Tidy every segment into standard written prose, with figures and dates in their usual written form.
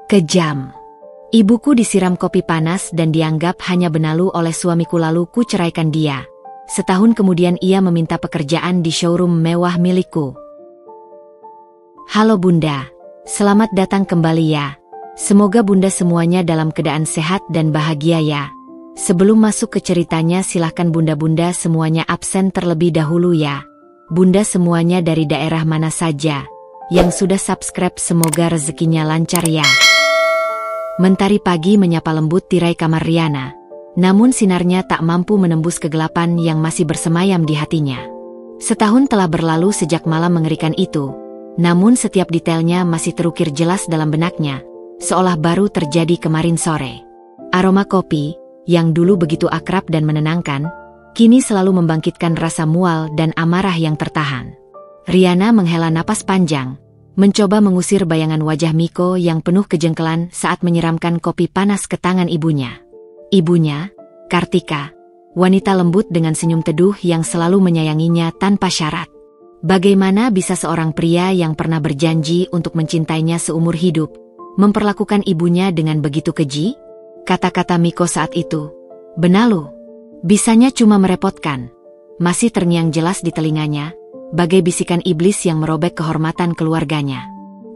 Kejam. Ibuku disiram kopi panas dan dianggap hanya benalu oleh suamiku, lalu ku ceraikan dia. Setahun kemudian ia meminta pekerjaan di showroom mewah milikku. Halo Bunda, selamat datang kembali ya. Semoga Bunda semuanya dalam keadaan sehat dan bahagia ya. Sebelum masuk ke ceritanya, silahkan Bunda-Bunda semuanya absen terlebih dahulu ya. Bunda semuanya dari daerah mana saja yang sudah subscribe, semoga rezekinya lancar ya. Mentari pagi menyapa lembut tirai kamar Riana, namun sinarnya tak mampu menembus kegelapan yang masih bersemayam di hatinya. Setahun telah berlalu sejak malam mengerikan itu, namun setiap detailnya masih terukir jelas dalam benaknya, seolah baru terjadi kemarin sore. Aroma kopi, yang dulu begitu akrab dan menenangkan, kini selalu membangkitkan rasa mual dan amarah yang tertahan. Riana menghela napas panjang, mencoba mengusir bayangan wajah Miko yang penuh kejengkelan saat menyiramkan kopi panas ke tangan ibunya. Ibunya, Kartika, wanita lembut dengan senyum teduh yang selalu menyayanginya tanpa syarat. Bagaimana bisa seorang pria yang pernah berjanji untuk mencintainya seumur hidup, memperlakukan ibunya dengan begitu keji? Kata-kata Miko saat itu, benalu, bisanya cuma merepotkan, masih terngiang jelas di telinganya, bagai bisikan iblis yang merobek kehormatan keluarganya.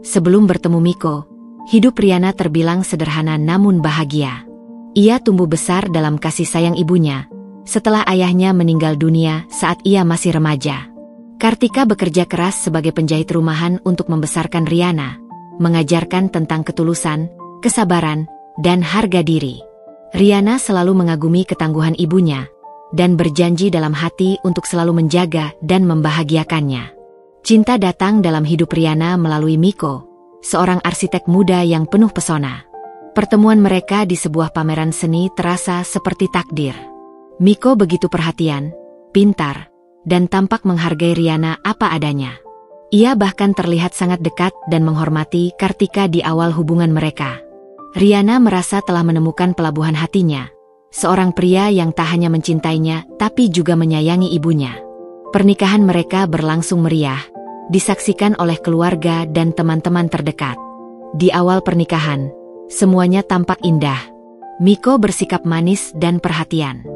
Sebelum bertemu Miko, hidup Riana terbilang sederhana namun bahagia. Ia tumbuh besar dalam kasih sayang ibunya, setelah ayahnya meninggal dunia saat ia masih remaja. Kartika bekerja keras sebagai penjahit rumahan untuk membesarkan Riana, mengajarkan tentang ketulusan, kesabaran, dan harga diri. Riana selalu mengagumi ketangguhan ibunya, dan berjanji dalam hati untuk selalu menjaga dan membahagiakannya. Cinta datang dalam hidup Riana melalui Miko, seorang arsitek muda yang penuh pesona. Pertemuan mereka di sebuah pameran seni terasa seperti takdir. Miko begitu perhatian, pintar, dan tampak menghargai Riana apa adanya. Ia bahkan terlihat sangat dekat dan menghormati Kartika di awal hubungan mereka. Riana merasa telah menemukan pelabuhan hatinya, seorang pria yang tak hanya mencintainya, tapi juga menyayangi ibunya. Pernikahan mereka berlangsung meriah, disaksikan oleh keluarga dan teman-teman terdekat. Di awal pernikahan, semuanya tampak indah. Miko bersikap manis dan perhatian.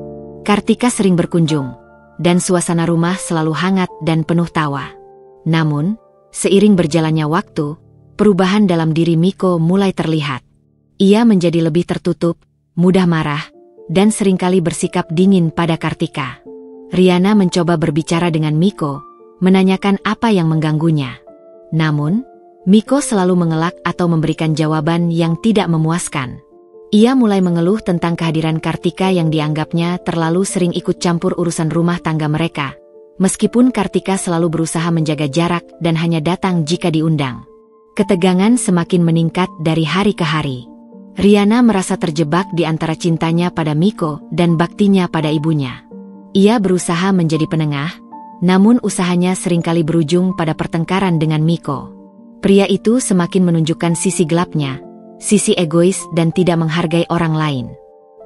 Kartika sering berkunjung, dan suasana rumah selalu hangat dan penuh tawa. Namun, seiring berjalannya waktu, perubahan dalam diri Miko mulai terlihat. Ia menjadi lebih tertutup, mudah marah, dan seringkali bersikap dingin pada Kartika. Riana mencoba berbicara dengan Miko, menanyakan apa yang mengganggunya. Namun, Miko selalu mengelak atau memberikan jawaban yang tidak memuaskan. Ia mulai mengeluh tentang kehadiran Kartika yang dianggapnya terlalu sering ikut campur urusan rumah tangga mereka, meskipun Kartika selalu berusaha menjaga jarak dan hanya datang jika diundang. Ketegangan semakin meningkat dari hari ke hari. Riana merasa terjebak di antara cintanya pada Miko dan baktinya pada ibunya. Ia berusaha menjadi penengah, namun usahanya seringkali berujung pada pertengkaran dengan Miko. Pria itu semakin menunjukkan sisi gelapnya, sisi egois dan tidak menghargai orang lain.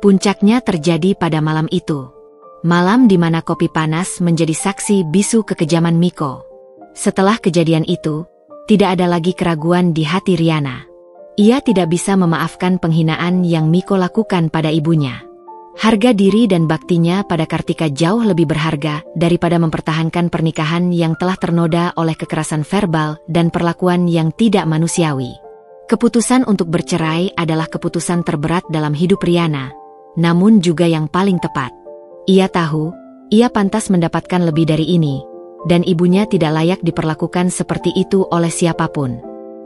Puncaknya terjadi pada malam itu. Malam di mana kopi panas menjadi saksi bisu kekejaman Miko. Setelah kejadian itu, tidak ada lagi keraguan di hati Riana. Ia tidak bisa memaafkan penghinaan yang Miko lakukan pada ibunya. Harga diri dan baktinya pada Kartika jauh lebih berharga daripada mempertahankan pernikahan yang telah ternoda oleh kekerasan verbal dan perlakuan yang tidak manusiawi. Keputusan untuk bercerai adalah keputusan terberat dalam hidup Riana, namun juga yang paling tepat. Ia tahu, ia pantas mendapatkan lebih dari ini, dan ibunya tidak layak diperlakukan seperti itu oleh siapapun.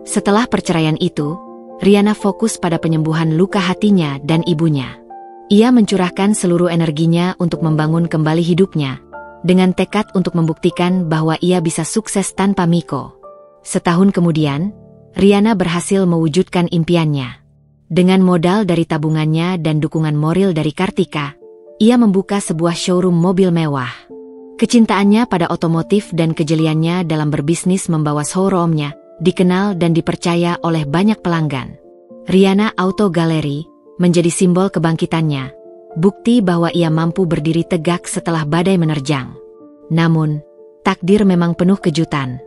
Setelah perceraian itu, Riana fokus pada penyembuhan luka hatinya dan ibunya. Ia mencurahkan seluruh energinya untuk membangun kembali hidupnya, dengan tekad untuk membuktikan bahwa ia bisa sukses tanpa Miko. Setahun kemudian, Riana berhasil mewujudkan impiannya. Dengan modal dari tabungannya dan dukungan moral dari Kartika, ia membuka sebuah showroom mobil mewah. Kecintaannya pada otomotif dan kejeliannya dalam berbisnis membawa showroomnya dikenal dan dipercaya oleh banyak pelanggan. Riana Auto Gallery menjadi simbol kebangkitannya, bukti bahwa ia mampu berdiri tegak setelah badai menerjang. Namun, takdir memang penuh kejutan.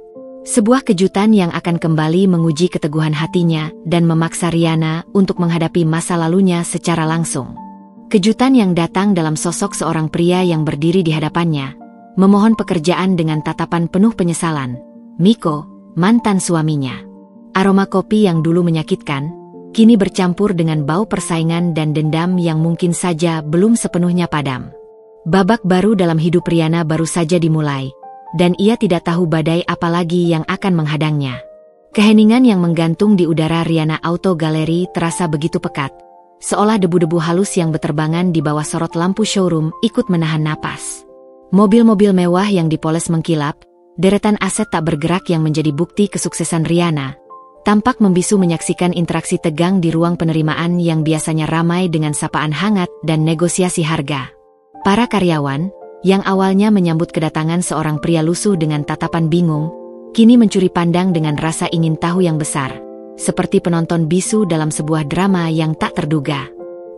Sebuah kejutan yang akan kembali menguji keteguhan hatinya dan memaksa Riana untuk menghadapi masa lalunya secara langsung. Kejutan yang datang dalam sosok seorang pria yang berdiri di hadapannya, memohon pekerjaan dengan tatapan penuh penyesalan. Miko, mantan suaminya. Aroma kopi yang dulu menyakitkan, kini bercampur dengan bau persaingan dan dendam yang mungkin saja belum sepenuhnya padam. Babak baru dalam hidup Riana baru saja dimulai, dan ia tidak tahu badai apa lagi yang akan menghadangnya. Keheningan yang menggantung di udara Riana Auto Gallery terasa begitu pekat, seolah debu-debu halus yang beterbangan di bawah sorot lampu showroom ikut menahan napas. Mobil-mobil mewah yang dipoles mengkilap, deretan aset tak bergerak yang menjadi bukti kesuksesan Riana, tampak membisu menyaksikan interaksi tegang di ruang penerimaan yang biasanya ramai dengan sapaan hangat dan negosiasi harga. Para karyawan, yang awalnya menyambut kedatangan seorang pria lusuh dengan tatapan bingung, kini mencuri pandang dengan rasa ingin tahu yang besar, seperti penonton bisu dalam sebuah drama yang tak terduga.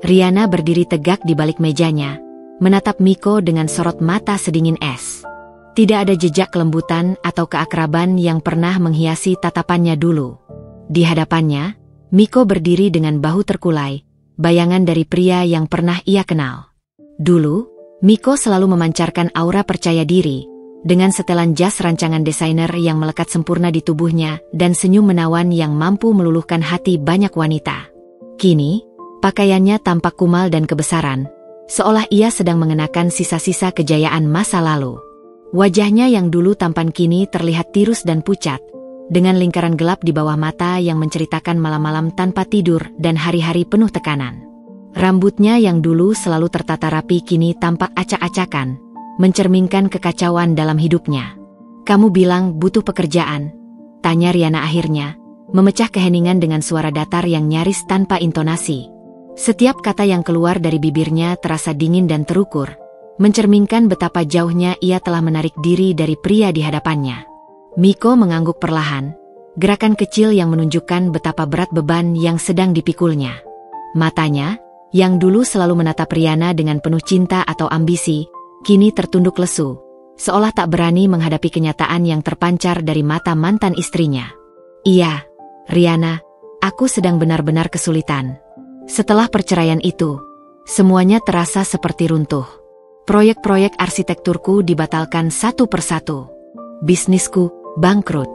Riana berdiri tegak di balik mejanya, menatap Miko dengan sorot mata sedingin es. Tidak ada jejak kelembutan atau keakraban yang pernah menghiasi tatapannya dulu. Di hadapannya, Miko berdiri dengan bahu terkulai, bayangan dari pria yang pernah ia kenal. Dulu, Miko selalu memancarkan aura percaya diri, dengan setelan jas rancangan desainer yang melekat sempurna di tubuhnya dan senyum menawan yang mampu meluluhkan hati banyak wanita. Kini, pakaiannya tampak kumal dan kebesaran, seolah ia sedang mengenakan sisa-sisa kejayaan masa lalu. Wajahnya yang dulu tampan kini terlihat tirus dan pucat, dengan lingkaran gelap di bawah mata yang menceritakan malam-malam tanpa tidur dan hari-hari penuh tekanan. Rambutnya yang dulu selalu tertata rapi kini tampak acak-acakan, mencerminkan kekacauan dalam hidupnya. "Kamu bilang butuh pekerjaan?" tanya Riana akhirnya, memecah keheningan dengan suara datar yang nyaris tanpa intonasi. Setiap kata yang keluar dari bibirnya terasa dingin dan terukur, mencerminkan betapa jauhnya ia telah menarik diri dari pria di hadapannya. Miko mengangguk perlahan, gerakan kecil yang menunjukkan betapa berat beban yang sedang dipikulnya. Matanya, yang dulu selalu menatap Riana dengan penuh cinta atau ambisi, kini tertunduk lesu, seolah tak berani menghadapi kenyataan yang terpancar dari mata mantan istrinya. "Iya, Riana, aku sedang benar-benar kesulitan. Setelah perceraian itu, semuanya terasa seperti runtuh. Proyek-proyek arsitekturku dibatalkan satu persatu. Bisnisku bangkrut.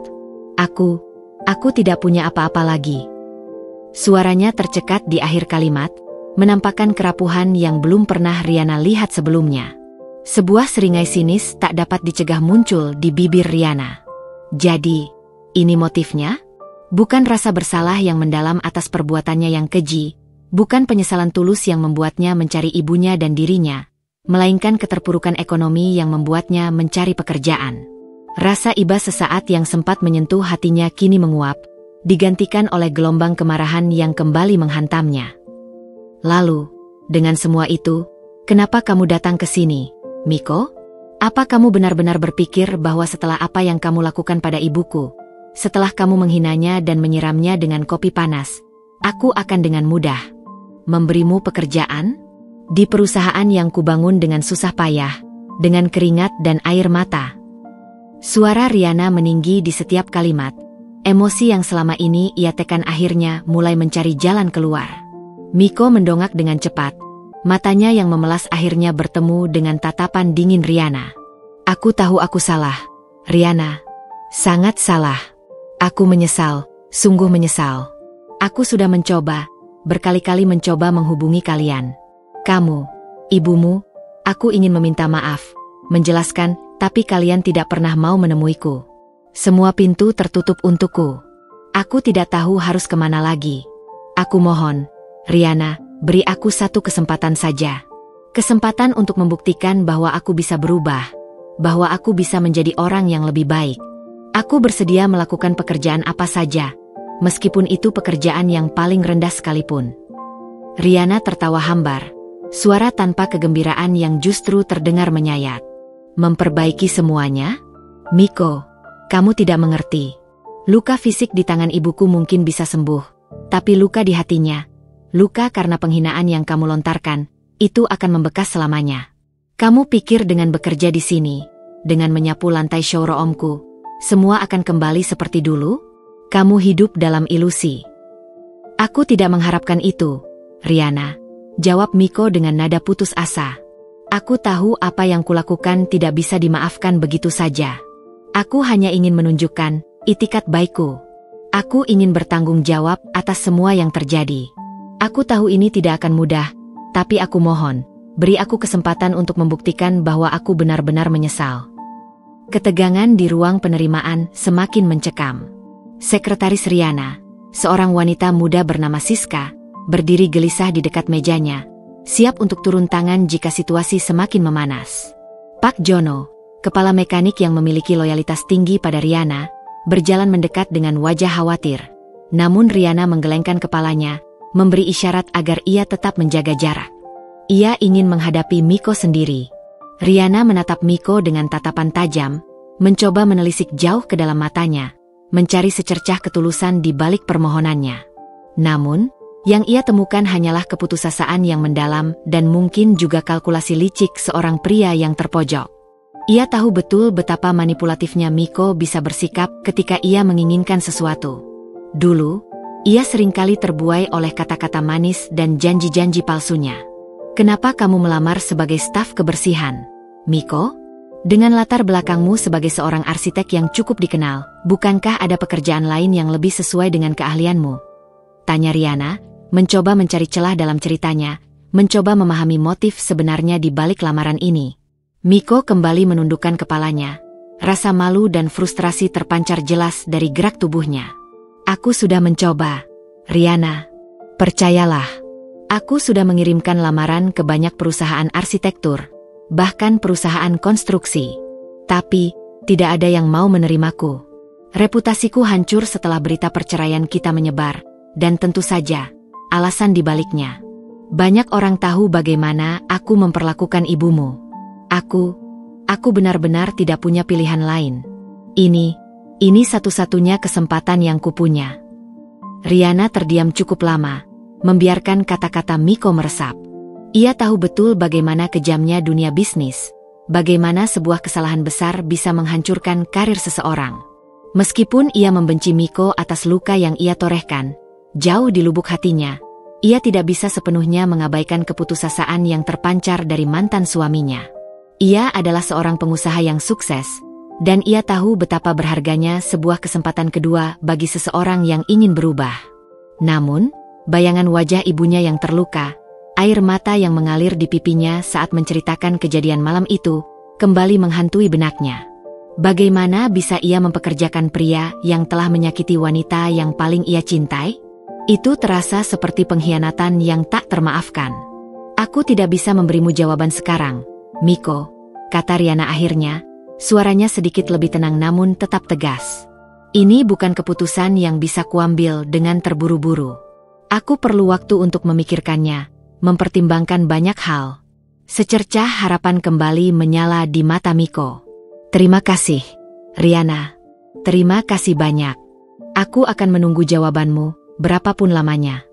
Aku tidak punya apa-apa lagi." Suaranya tercekat di akhir kalimat, menampakkan kerapuhan yang belum pernah Riana lihat sebelumnya. Sebuah seringai sinis tak dapat dicegah muncul di bibir Riana. Jadi, ini motifnya? Bukan rasa bersalah yang mendalam atas perbuatannya yang keji, bukan penyesalan tulus yang membuatnya mencari ibunya dan dirinya, melainkan keterpurukan ekonomi yang membuatnya mencari pekerjaan. Rasa iba sesaat yang sempat menyentuh hatinya kini menguap, digantikan oleh gelombang kemarahan yang kembali menghantamnya. "Lalu, dengan semua itu, kenapa kamu datang ke sini, Miko? Apa kamu benar-benar berpikir bahwa setelah apa yang kamu lakukan pada ibuku, setelah kamu menghinanya dan menyiramnya dengan kopi panas, aku akan dengan mudah memberimu pekerjaan? Di perusahaan yang kubangun dengan susah payah, dengan keringat dan air mata." Suara Riana meninggi di setiap kalimat, emosi yang selama ini ia tekan akhirnya mulai mencari jalan keluar. Miko mendongak dengan cepat, matanya yang memelas akhirnya bertemu dengan tatapan dingin Riana. "Aku tahu aku salah, Riana. Sangat salah. Aku menyesal, sungguh menyesal. Aku sudah mencoba, berkali-kali mencoba menghubungi kalian. Kamu, ibumu, aku ingin meminta maaf, menjelaskan, tapi kalian tidak pernah mau menemuiku. Semua pintu tertutup untukku. Aku tidak tahu harus kemana lagi. Aku mohon, Riana, beri aku satu kesempatan saja. Kesempatan untuk membuktikan bahwa aku bisa berubah, bahwa aku bisa menjadi orang yang lebih baik. Aku bersedia melakukan pekerjaan apa saja, meskipun itu pekerjaan yang paling rendah sekalipun." Riana tertawa hambar, suara tanpa kegembiraan yang justru terdengar menyayat. "Memperbaiki semuanya? Miko, kamu tidak mengerti. Luka fisik di tangan ibuku mungkin bisa sembuh, tapi luka di hatinya, luka karena penghinaan yang kamu lontarkan, itu akan membekas selamanya. Kamu pikir dengan bekerja di sini, dengan menyapu lantai showroomku, semua akan kembali seperti dulu? Kamu hidup dalam ilusi. Aku tidak mengharapkan itu, Riana, jawab Miko dengan nada putus asa. Aku tahu apa yang kulakukan tidak bisa dimaafkan begitu saja. Aku hanya ingin menunjukkan itikat baikku. Aku ingin bertanggung jawab atas semua yang terjadi. Aku tahu ini tidak akan mudah, tapi aku mohon, beri aku kesempatan untuk membuktikan bahwa aku benar-benar menyesal. Ketegangan di ruang penerimaan semakin mencekam. Sekretaris Riana, seorang wanita muda bernama Siska, berdiri gelisah di dekat mejanya, siap untuk turun tangan jika situasi semakin memanas. Pak Jono, kepala mekanik yang memiliki loyalitas tinggi pada Riana, berjalan mendekat dengan wajah khawatir. Namun Riana menggelengkan kepalanya, memberi isyarat agar ia tetap menjaga jarak. Ia ingin menghadapi Miko sendiri. Riana menatap Miko dengan tatapan tajam, mencoba menelisik jauh ke dalam matanya, mencari secercah ketulusan di balik permohonannya. Namun, yang ia temukan hanyalah keputusasaan yang mendalam dan mungkin juga kalkulasi licik seorang pria yang terpojok. Ia tahu betul betapa manipulatifnya Miko bisa bersikap ketika ia menginginkan sesuatu. Dulu, ia seringkali terbuai oleh kata-kata manis dan janji-janji palsunya. Kenapa kamu melamar sebagai staf kebersihan, Miko? Dengan latar belakangmu sebagai seorang arsitek yang cukup dikenal, bukankah ada pekerjaan lain yang lebih sesuai dengan keahlianmu? Tanya Riana, mencoba mencari celah dalam ceritanya, mencoba memahami motif sebenarnya di balik lamaran ini. Miko kembali menundukkan kepalanya. Rasa malu dan frustrasi terpancar jelas dari gerak tubuhnya. Aku sudah mencoba, Riana. Percayalah, aku sudah mengirimkan lamaran ke banyak perusahaan arsitektur, bahkan perusahaan konstruksi. Tapi, tidak ada yang mau menerimaku. Reputasiku hancur setelah berita perceraian kita menyebar, dan tentu saja, alasan dibaliknya. Banyak orang tahu bagaimana aku memperlakukan ibumu. Aku benar-benar tidak punya pilihan lain. Ini satu-satunya kesempatan yang kupunya. Riana terdiam cukup lama, membiarkan kata-kata Miko meresap. Ia tahu betul bagaimana kejamnya dunia bisnis, bagaimana sebuah kesalahan besar bisa menghancurkan karir seseorang. Meskipun ia membenci Miko atas luka yang ia torehkan, jauh di lubuk hatinya, ia tidak bisa sepenuhnya mengabaikan keputusasaan yang terpancar dari mantan suaminya. Ia adalah seorang pengusaha yang sukses, dan ia tahu betapa berharganya sebuah kesempatan kedua bagi seseorang yang ingin berubah. Namun, bayangan wajah ibunya yang terluka, air mata yang mengalir di pipinya saat menceritakan kejadian malam itu, kembali menghantui benaknya. Bagaimana bisa ia mempekerjakan pria yang telah menyakiti wanita yang paling ia cintai? Itu terasa seperti pengkhianatan yang tak termaafkan. Aku tidak bisa memberimu jawaban sekarang, Miko, kata Riana akhirnya, suaranya sedikit lebih tenang namun tetap tegas. Ini bukan keputusan yang bisa kuambil dengan terburu-buru. Aku perlu waktu untuk memikirkannya, mempertimbangkan banyak hal. Secercah harapan kembali menyala di mata Miko. Terima kasih, Riana. Terima kasih banyak. Aku akan menunggu jawabanmu, berapapun lamanya.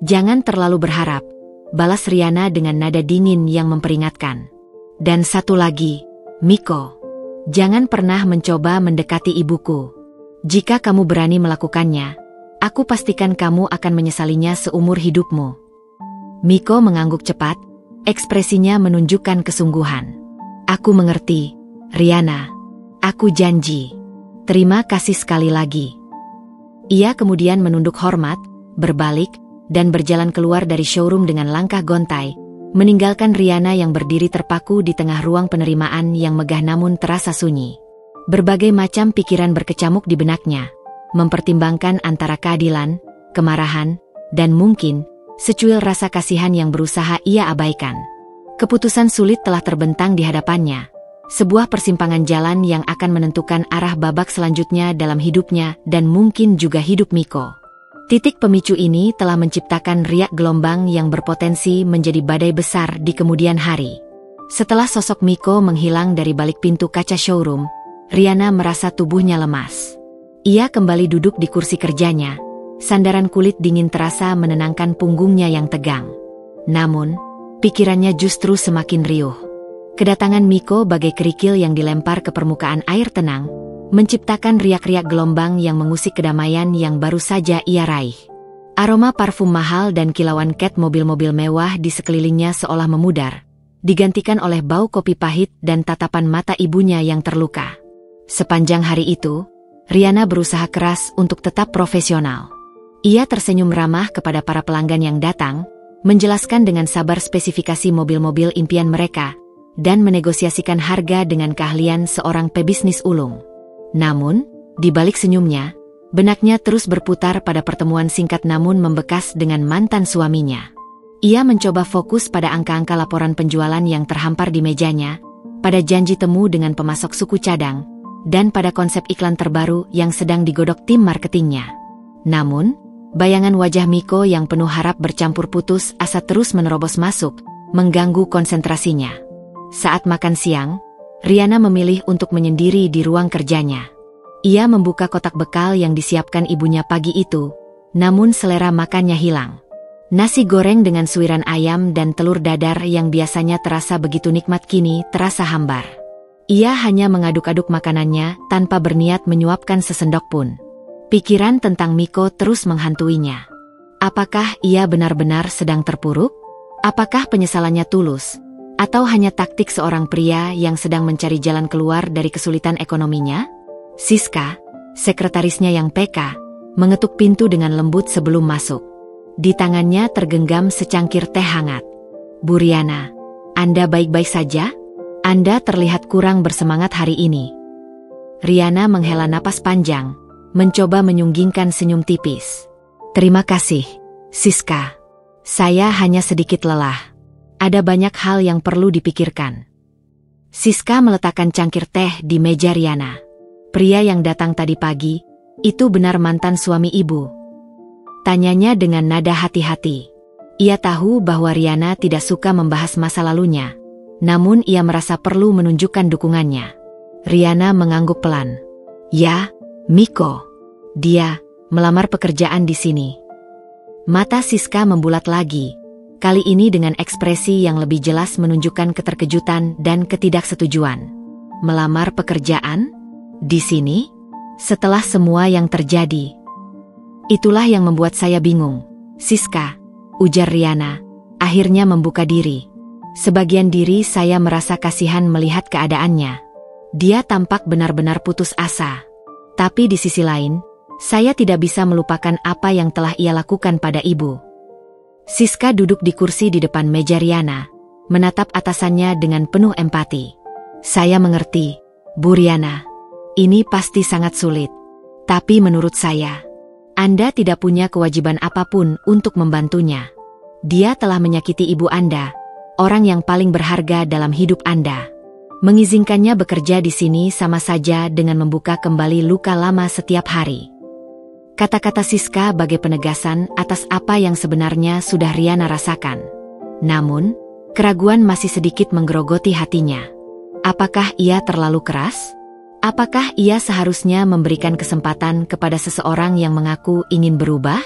Jangan terlalu berharap, balas Riana dengan nada dingin yang memperingatkan. Dan satu lagi, Miko. Jangan pernah mencoba mendekati ibuku. Jika kamu berani melakukannya, aku pastikan kamu akan menyesalinya seumur hidupmu. Miko mengangguk cepat, ekspresinya menunjukkan kesungguhan. Aku mengerti, Riana. Aku janji. Terima kasih sekali lagi. Ia kemudian menunduk hormat, berbalik, dan berjalan keluar dari showroom dengan langkah gontai, meninggalkan Riana yang berdiri terpaku di tengah ruang penerimaan yang megah namun terasa sunyi. Berbagai macam pikiran berkecamuk di benaknya, mempertimbangkan antara keadilan, kemarahan, dan mungkin secuil rasa kasihan yang berusaha ia abaikan. Keputusan sulit telah terbentang di hadapannya. Sebuah persimpangan jalan yang akan menentukan arah babak selanjutnya dalam hidupnya dan mungkin juga hidup Miko. Titik pemicu ini telah menciptakan riak gelombang yang berpotensi menjadi badai besar di kemudian hari. Setelah sosok Miko menghilang dari balik pintu kaca showroom, Riana merasa tubuhnya lemas. Ia kembali duduk di kursi kerjanya. Sandaran kulit dingin terasa menenangkan punggungnya yang tegang. Namun, pikirannya justru semakin riuh. Kedatangan Miko bagai kerikil yang dilempar ke permukaan air tenang, menciptakan riak-riak gelombang yang mengusik kedamaian yang baru saja ia raih. Aroma parfum mahal dan kilauan cat mobil-mobil mewah di sekelilingnya seolah memudar, digantikan oleh bau kopi pahit dan tatapan mata ibunya yang terluka. Sepanjang hari itu, Riana berusaha keras untuk tetap profesional. Ia tersenyum ramah kepada para pelanggan yang datang, menjelaskan dengan sabar spesifikasi mobil-mobil impian mereka, dan menegosiasikan harga dengan keahlian seorang pebisnis ulung. Namun, di balik senyumnya, benaknya terus berputar pada pertemuan singkat namun membekas dengan mantan suaminya. Ia mencoba fokus pada angka-angka laporan penjualan yang terhampar di mejanya, pada janji temu dengan pemasok suku cadang, dan pada konsep iklan terbaru yang sedang digodok tim marketingnya. Namun, bayangan wajah Miko yang penuh harap bercampur putus asa terus menerobos masuk, mengganggu konsentrasinya. Saat makan siang, Riana memilih untuk menyendiri di ruang kerjanya. Ia membuka kotak bekal yang disiapkan ibunya pagi itu, namun selera makannya hilang. Nasi goreng dengan suiran ayam dan telur dadar yang biasanya terasa begitu nikmat kini terasa hambar. Ia hanya mengaduk-aduk makanannya tanpa berniat menyuapkan sesendok pun. Pikiran tentang Miko terus menghantuinya. Apakah ia benar-benar sedang terpuruk? Apakah penyesalannya tulus? Atau hanya taktik seorang pria yang sedang mencari jalan keluar dari kesulitan ekonominya? Siska, sekretarisnya yang peka, mengetuk pintu dengan lembut sebelum masuk. Di tangannya tergenggam secangkir teh hangat. "Bu Riana, Anda baik-baik saja? Anda terlihat kurang bersemangat hari ini." Riana menghela napas panjang, mencoba menyunggingkan senyum tipis. "Terima kasih, Siska. Saya hanya sedikit lelah. Ada banyak hal yang perlu dipikirkan." Siska meletakkan cangkir teh di meja Riana. "Pria yang datang tadi pagi, itu benar mantan suami ibu?" Tanyanya dengan nada hati-hati. Ia tahu bahwa Riana tidak suka membahas masa lalunya, namun ia merasa perlu menunjukkan dukungannya. Riana mengangguk pelan. "Ya, Miko. Dia melamar pekerjaan di sini." Mata Siska membulat lagi. Kali ini dengan ekspresi yang lebih jelas menunjukkan keterkejutan dan ketidaksetujuan. "Melamar pekerjaan? Di sini? Setelah semua yang terjadi?" "Itulah yang membuat saya bingung, Siska," ujar Riana, akhirnya membuka diri. "Sebagian diri saya merasa kasihan melihat keadaannya. Dia tampak benar-benar putus asa. Tapi di sisi lain, saya tidak bisa melupakan apa yang telah ia lakukan pada ibu." Siska duduk di kursi di depan meja Riana, menatap atasannya dengan penuh empati. "Saya mengerti, Bu Riana. Ini pasti sangat sulit. Tapi menurut saya, Anda tidak punya kewajiban apapun untuk membantunya. Dia telah menyakiti ibu Anda, orang yang paling berharga dalam hidup Anda. Mengizinkannya bekerja di sini sama saja dengan membuka kembali luka lama setiap hari." Kata-kata Siska bagai penegasan atas apa yang sebenarnya sudah Riana rasakan. Namun, keraguan masih sedikit menggerogoti hatinya. Apakah ia terlalu keras? Apakah ia seharusnya memberikan kesempatan kepada seseorang yang mengaku ingin berubah?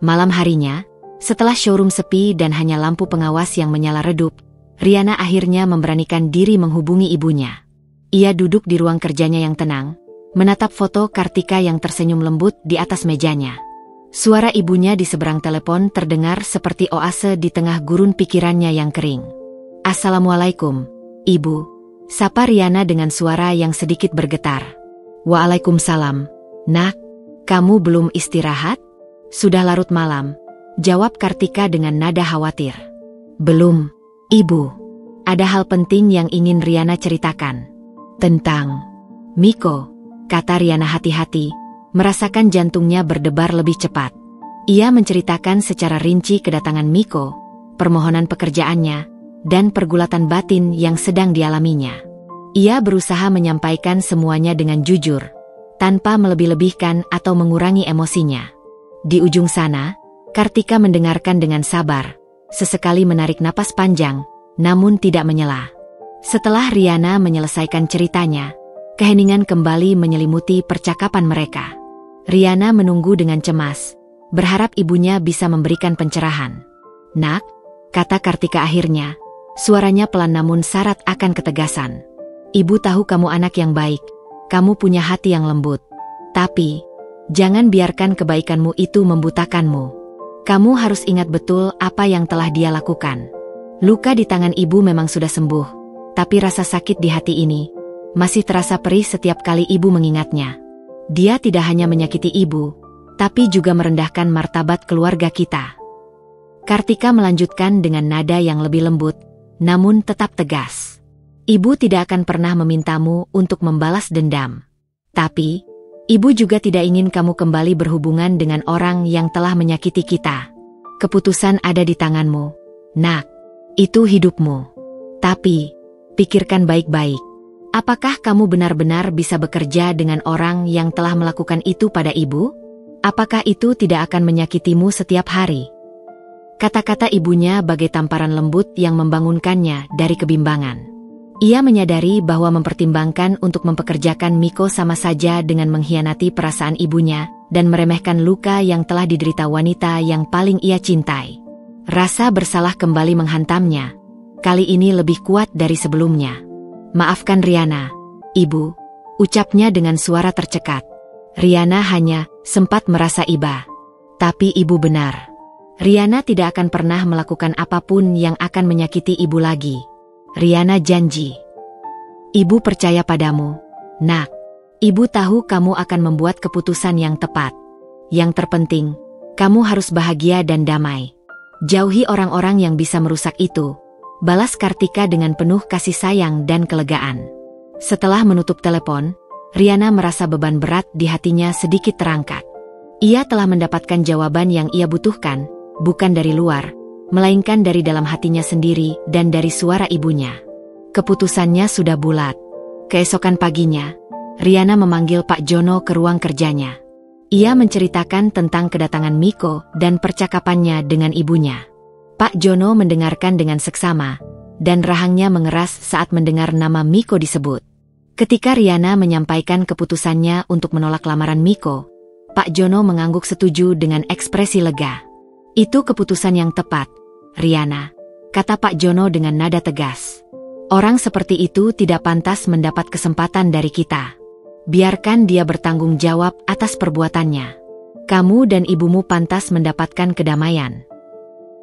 Malam harinya, setelah showroom sepi dan hanya lampu pengawas yang menyala redup, Riana akhirnya memberanikan diri menghubungi ibunya. Ia duduk di ruang kerjanya yang tenang, menatap foto Kartika yang tersenyum lembut di atas mejanya. Suara ibunya di seberang telepon terdengar seperti oase di tengah gurun pikirannya yang kering. "Assalamualaikum, Ibu," sapa Riana dengan suara yang sedikit bergetar. "Waalaikumsalam, Nak. Kamu belum istirahat? Sudah larut malam," jawab Kartika dengan nada khawatir. "Belum, Ibu. Ada hal penting yang ingin Riana ceritakan." "Tentang Miko," kata Riana hati-hati, merasakan jantungnya berdebar lebih cepat. Ia menceritakan secara rinci kedatangan Miko, permohonan pekerjaannya, dan pergulatan batin yang sedang dialaminya. Ia berusaha menyampaikan semuanya dengan jujur, tanpa melebih-lebihkan atau mengurangi emosinya. Di ujung sana, Kartika mendengarkan dengan sabar, sesekali menarik napas panjang, namun tidak menyela. Setelah Riana menyelesaikan ceritanya, keheningan kembali menyelimuti percakapan mereka. Riana menunggu dengan cemas, berharap ibunya bisa memberikan pencerahan. "Nak," kata Kartika akhirnya, suaranya pelan namun syarat akan ketegasan. "Ibu tahu kamu anak yang baik, kamu punya hati yang lembut. Tapi, jangan biarkan kebaikanmu itu membutakanmu. Kamu harus ingat betul apa yang telah dia lakukan. Luka di tangan ibu memang sudah sembuh, tapi rasa sakit di hati ini masih terasa perih setiap kali ibu mengingatnya. Dia tidak hanya menyakiti ibu, tapi juga merendahkan martabat keluarga kita. Kartika melanjutkan dengan nada yang lebih lembut, namun tetap tegas. Ibu tidak akan pernah memintamu untuk membalas dendam. Tapi, ibu juga tidak ingin kamu kembali berhubungan dengan orang yang telah menyakiti kita. Keputusan ada di tanganmu, nak. Itu hidupmu. Tapi, pikirkan baik-baik. Apakah kamu benar-benar bisa bekerja dengan orang yang telah melakukan itu pada ibu? Apakah itu tidak akan menyakitimu setiap hari? Kata-kata ibunya bagai tamparan lembut yang membangunkannya dari kebimbangan. Ia menyadari bahwa mempertimbangkan untuk mempekerjakan Miko sama saja dengan mengkhianati perasaan ibunya dan meremehkan luka yang telah diderita wanita yang paling ia cintai. Rasa bersalah kembali menghantamnya. Kali ini lebih kuat dari sebelumnya. Maafkan Riana, ibu, ucapnya dengan suara tercekat. Riana hanya sempat merasa iba. Tapi ibu benar. Riana tidak akan pernah melakukan apapun yang akan menyakiti ibu lagi. Riana janji. Ibu percaya padamu, nak. Ibu tahu kamu akan membuat keputusan yang tepat. Yang terpenting, kamu harus bahagia dan damai. Jauhi orang-orang yang bisa merusak itu. Balas Kartika dengan penuh kasih sayang dan kelegaan. Setelah menutup telepon, Riana merasa beban berat di hatinya sedikit terangkat. Ia telah mendapatkan jawaban yang ia butuhkan, bukan dari luar, melainkan dari dalam hatinya sendiri dan dari suara ibunya. Keputusannya sudah bulat. Keesokan paginya, Riana memanggil Pak Jono ke ruang kerjanya. Ia menceritakan tentang kedatangan Miko dan percakapannya dengan ibunya. Pak Jono mendengarkan dengan seksama, dan rahangnya mengeras saat mendengar nama Miko disebut. Ketika Riana menyampaikan keputusannya untuk menolak lamaran Miko, Pak Jono mengangguk setuju dengan ekspresi lega. Itu keputusan yang tepat, Riana, kata Pak Jono dengan nada tegas. Orang seperti itu tidak pantas mendapat kesempatan dari kita. Biarkan dia bertanggung jawab atas perbuatannya. Kamu dan ibumu pantas mendapatkan kedamaian.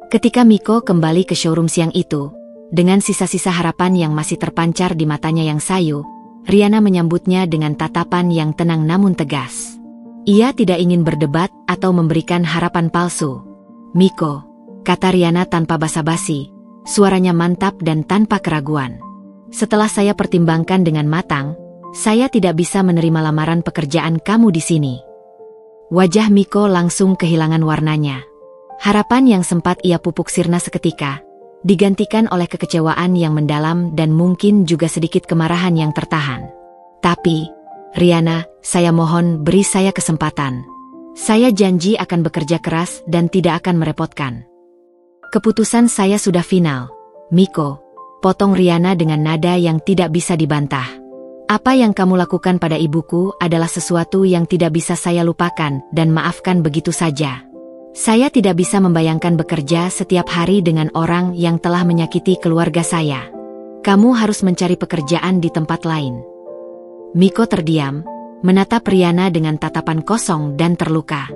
Ketika Miko kembali ke showroom siang itu, dengan sisa-sisa harapan yang masih terpancar di matanya yang sayu, Riana menyambutnya dengan tatapan yang tenang namun tegas. Ia tidak ingin berdebat atau memberikan harapan palsu. Miko, kata Riana tanpa basa-basi, suaranya mantap dan tanpa keraguan. Setelah saya pertimbangkan dengan matang, saya tidak bisa menerima lamaran pekerjaan kamu di sini. Wajah Miko langsung kehilangan warnanya. Harapan yang sempat ia pupuk sirna seketika, digantikan oleh kekecewaan yang mendalam dan mungkin juga sedikit kemarahan yang tertahan. Tapi, Riana, saya mohon beri saya kesempatan. Saya janji akan bekerja keras dan tidak akan merepotkan. Keputusan saya sudah final, Miko, potong Riana dengan nada yang tidak bisa dibantah. Apa yang kamu lakukan pada ibuku adalah sesuatu yang tidak bisa saya lupakan dan maafkan begitu saja. Saya tidak bisa membayangkan bekerja setiap hari dengan orang yang telah menyakiti keluarga saya. Kamu harus mencari pekerjaan di tempat lain. Miko terdiam, menatap Riana dengan tatapan kosong dan terluka.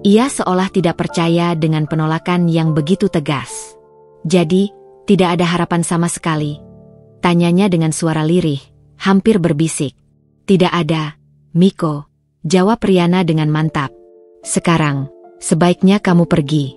Ia seolah tidak percaya dengan penolakan yang begitu tegas. Jadi, tidak ada harapan sama sekali? Tanyanya dengan suara lirih, hampir berbisik. Tidak ada, Miko, jawab Riana dengan mantap. Sekarang, sebaiknya kamu pergi.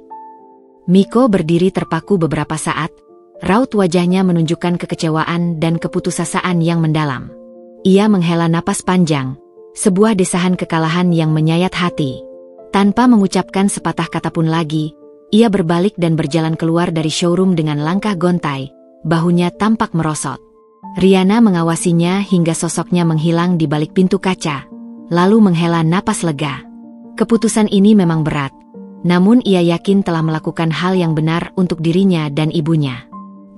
Miko berdiri terpaku beberapa saat, raut wajahnya menunjukkan kekecewaan dan keputusasaan yang mendalam. Ia menghela napas panjang, sebuah desahan kekalahan yang menyayat hati. Tanpa mengucapkan sepatah kata pun lagi, ia berbalik dan berjalan keluar dari showroom dengan langkah gontai, bahunya tampak merosot. Riana mengawasinya hingga sosoknya menghilang di balik pintu kaca, lalu menghela napas lega. Keputusan ini memang berat, namun ia yakin telah melakukan hal yang benar untuk dirinya dan ibunya.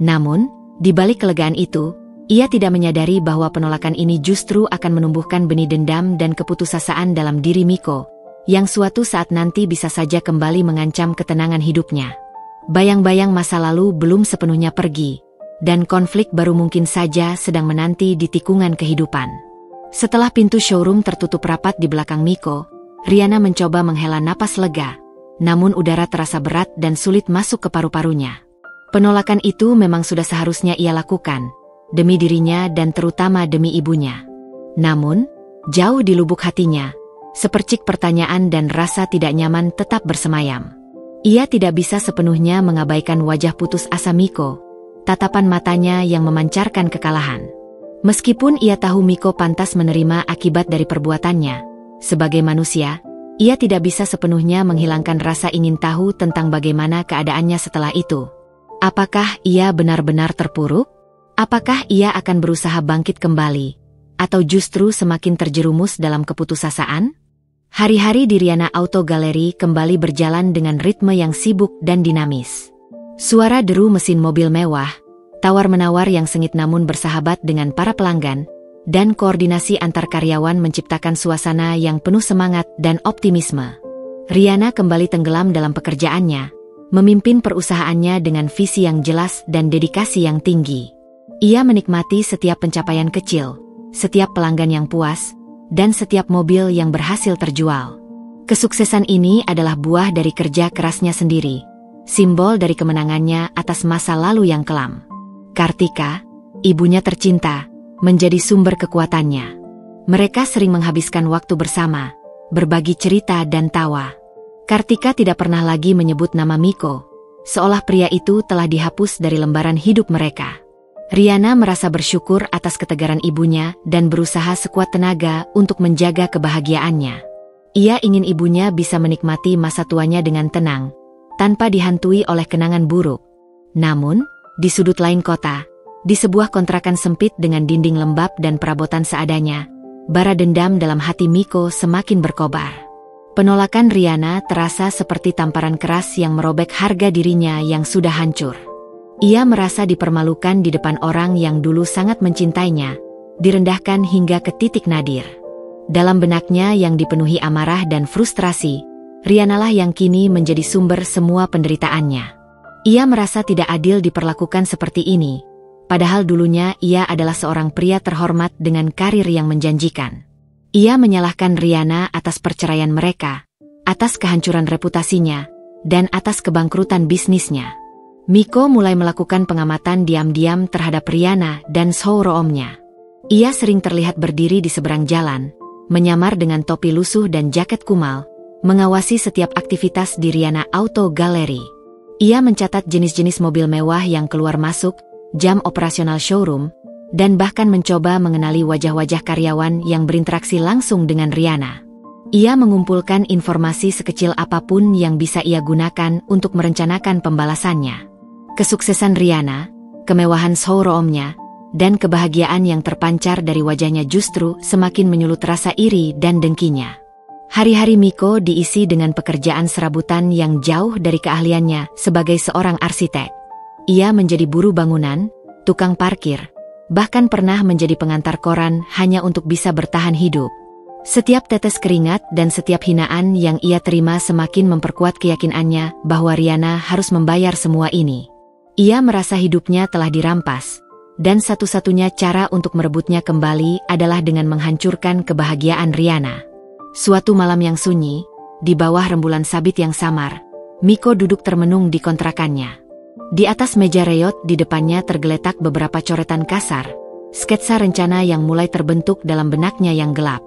Namun, di balik kelegaan itu, ia tidak menyadari bahwa penolakan ini justru akan menumbuhkan benih dendam dan keputusasaan dalam diri Miko, yang suatu saat nanti bisa saja kembali mengancam ketenangan hidupnya. Bayang-bayang masa lalu belum sepenuhnya pergi, dan konflik baru mungkin saja sedang menanti di tikungan kehidupan. Setelah pintu showroom tertutup rapat di belakang Miko, Riana mencoba menghela napas lega, namun udara terasa berat dan sulit masuk ke paru-parunya. Penolakan itu memang sudah seharusnya ia lakukan, demi dirinya dan terutama demi ibunya. Namun, jauh di lubuk hatinya, sepercik pertanyaan dan rasa tidak nyaman tetap bersemayam. Ia tidak bisa sepenuhnya mengabaikan wajah putus asa Miko, tatapan matanya yang memancarkan kekalahan. Meskipun ia tahu Miko pantas menerima akibat dari perbuatannya, sebagai manusia, ia tidak bisa sepenuhnya menghilangkan rasa ingin tahu tentang bagaimana keadaannya setelah itu. Apakah ia benar-benar terpuruk? Apakah ia akan berusaha bangkit kembali? Atau justru semakin terjerumus dalam keputusasaan? Hari-hari di Riana Auto Gallery kembali berjalan dengan ritme yang sibuk dan dinamis. Suara deru mesin mobil mewah, tawar-menawar yang sengit namun bersahabat dengan para pelanggan, dan koordinasi antar karyawan menciptakan suasana yang penuh semangat dan optimisme. Riana kembali tenggelam dalam pekerjaannya, memimpin perusahaannya dengan visi yang jelas dan dedikasi yang tinggi. Ia menikmati setiap pencapaian kecil, setiap pelanggan yang puas, dan setiap mobil yang berhasil terjual. Kesuksesan ini adalah buah dari kerja kerasnya sendiri, simbol dari kemenangannya atas masa lalu yang kelam. Kartika, ibunya tercinta, menjadi sumber kekuatannya. Mereka sering menghabiskan waktu bersama, berbagi cerita dan tawa. Kartika tidak pernah lagi menyebut nama Miko, seolah pria itu telah dihapus dari lembaran hidup mereka. Riana merasa bersyukur atas ketegaran ibunya dan berusaha sekuat tenaga untuk menjaga kebahagiaannya. Ia ingin ibunya bisa menikmati masa tuanya dengan tenang, tanpa dihantui oleh kenangan buruk. Namun, di sudut lain kota, di sebuah kontrakan sempit dengan dinding lembab dan perabotan seadanya, bara dendam dalam hati Miko semakin berkobar. Penolakan Riana terasa seperti tamparan keras yang merobek harga dirinya yang sudah hancur. Ia merasa dipermalukan di depan orang yang dulu sangat mencintainya, direndahkan hingga ke titik nadir. Dalam benaknya yang dipenuhi amarah dan frustrasi, Rianalah yang kini menjadi sumber semua penderitaannya. Ia merasa tidak adil diperlakukan seperti ini, padahal dulunya ia adalah seorang pria terhormat dengan karir yang menjanjikan. Ia menyalahkan Riana atas perceraian mereka, atas kehancuran reputasinya, dan atas kebangkrutan bisnisnya. Miko mulai melakukan pengamatan diam-diam terhadap Riana dan showroomnya. Ia sering terlihat berdiri di seberang jalan, menyamar dengan topi lusuh dan jaket kumal, mengawasi setiap aktivitas di Riana Auto Gallery. Ia mencatat jenis-jenis mobil mewah yang keluar masuk, jam operasional showroom, dan bahkan mencoba mengenali wajah-wajah karyawan yang berinteraksi langsung dengan Riana. Ia mengumpulkan informasi sekecil apapun yang bisa ia gunakan untuk merencanakan pembalasannya. Kesuksesan Riana, kemewahan showroomnya, dan kebahagiaan yang terpancar dari wajahnya justru semakin menyulut rasa iri dan dengkinya. Hari-hari Miko diisi dengan pekerjaan serabutan yang jauh dari keahliannya sebagai seorang arsitek. Ia menjadi buruh bangunan, tukang parkir, bahkan pernah menjadi pengantar koran hanya untuk bisa bertahan hidup. Setiap tetes keringat dan setiap hinaan yang ia terima semakin memperkuat keyakinannya bahwa Riana harus membayar semua ini. Ia merasa hidupnya telah dirampas, dan satu-satunya cara untuk merebutnya kembali adalah dengan menghancurkan kebahagiaan Riana. Suatu malam yang sunyi, di bawah rembulan sabit yang samar, Miko duduk termenung di kontrakannya. Di atas meja reot di depannya tergeletak beberapa coretan kasar, sketsa rencana yang mulai terbentuk dalam benaknya yang gelap.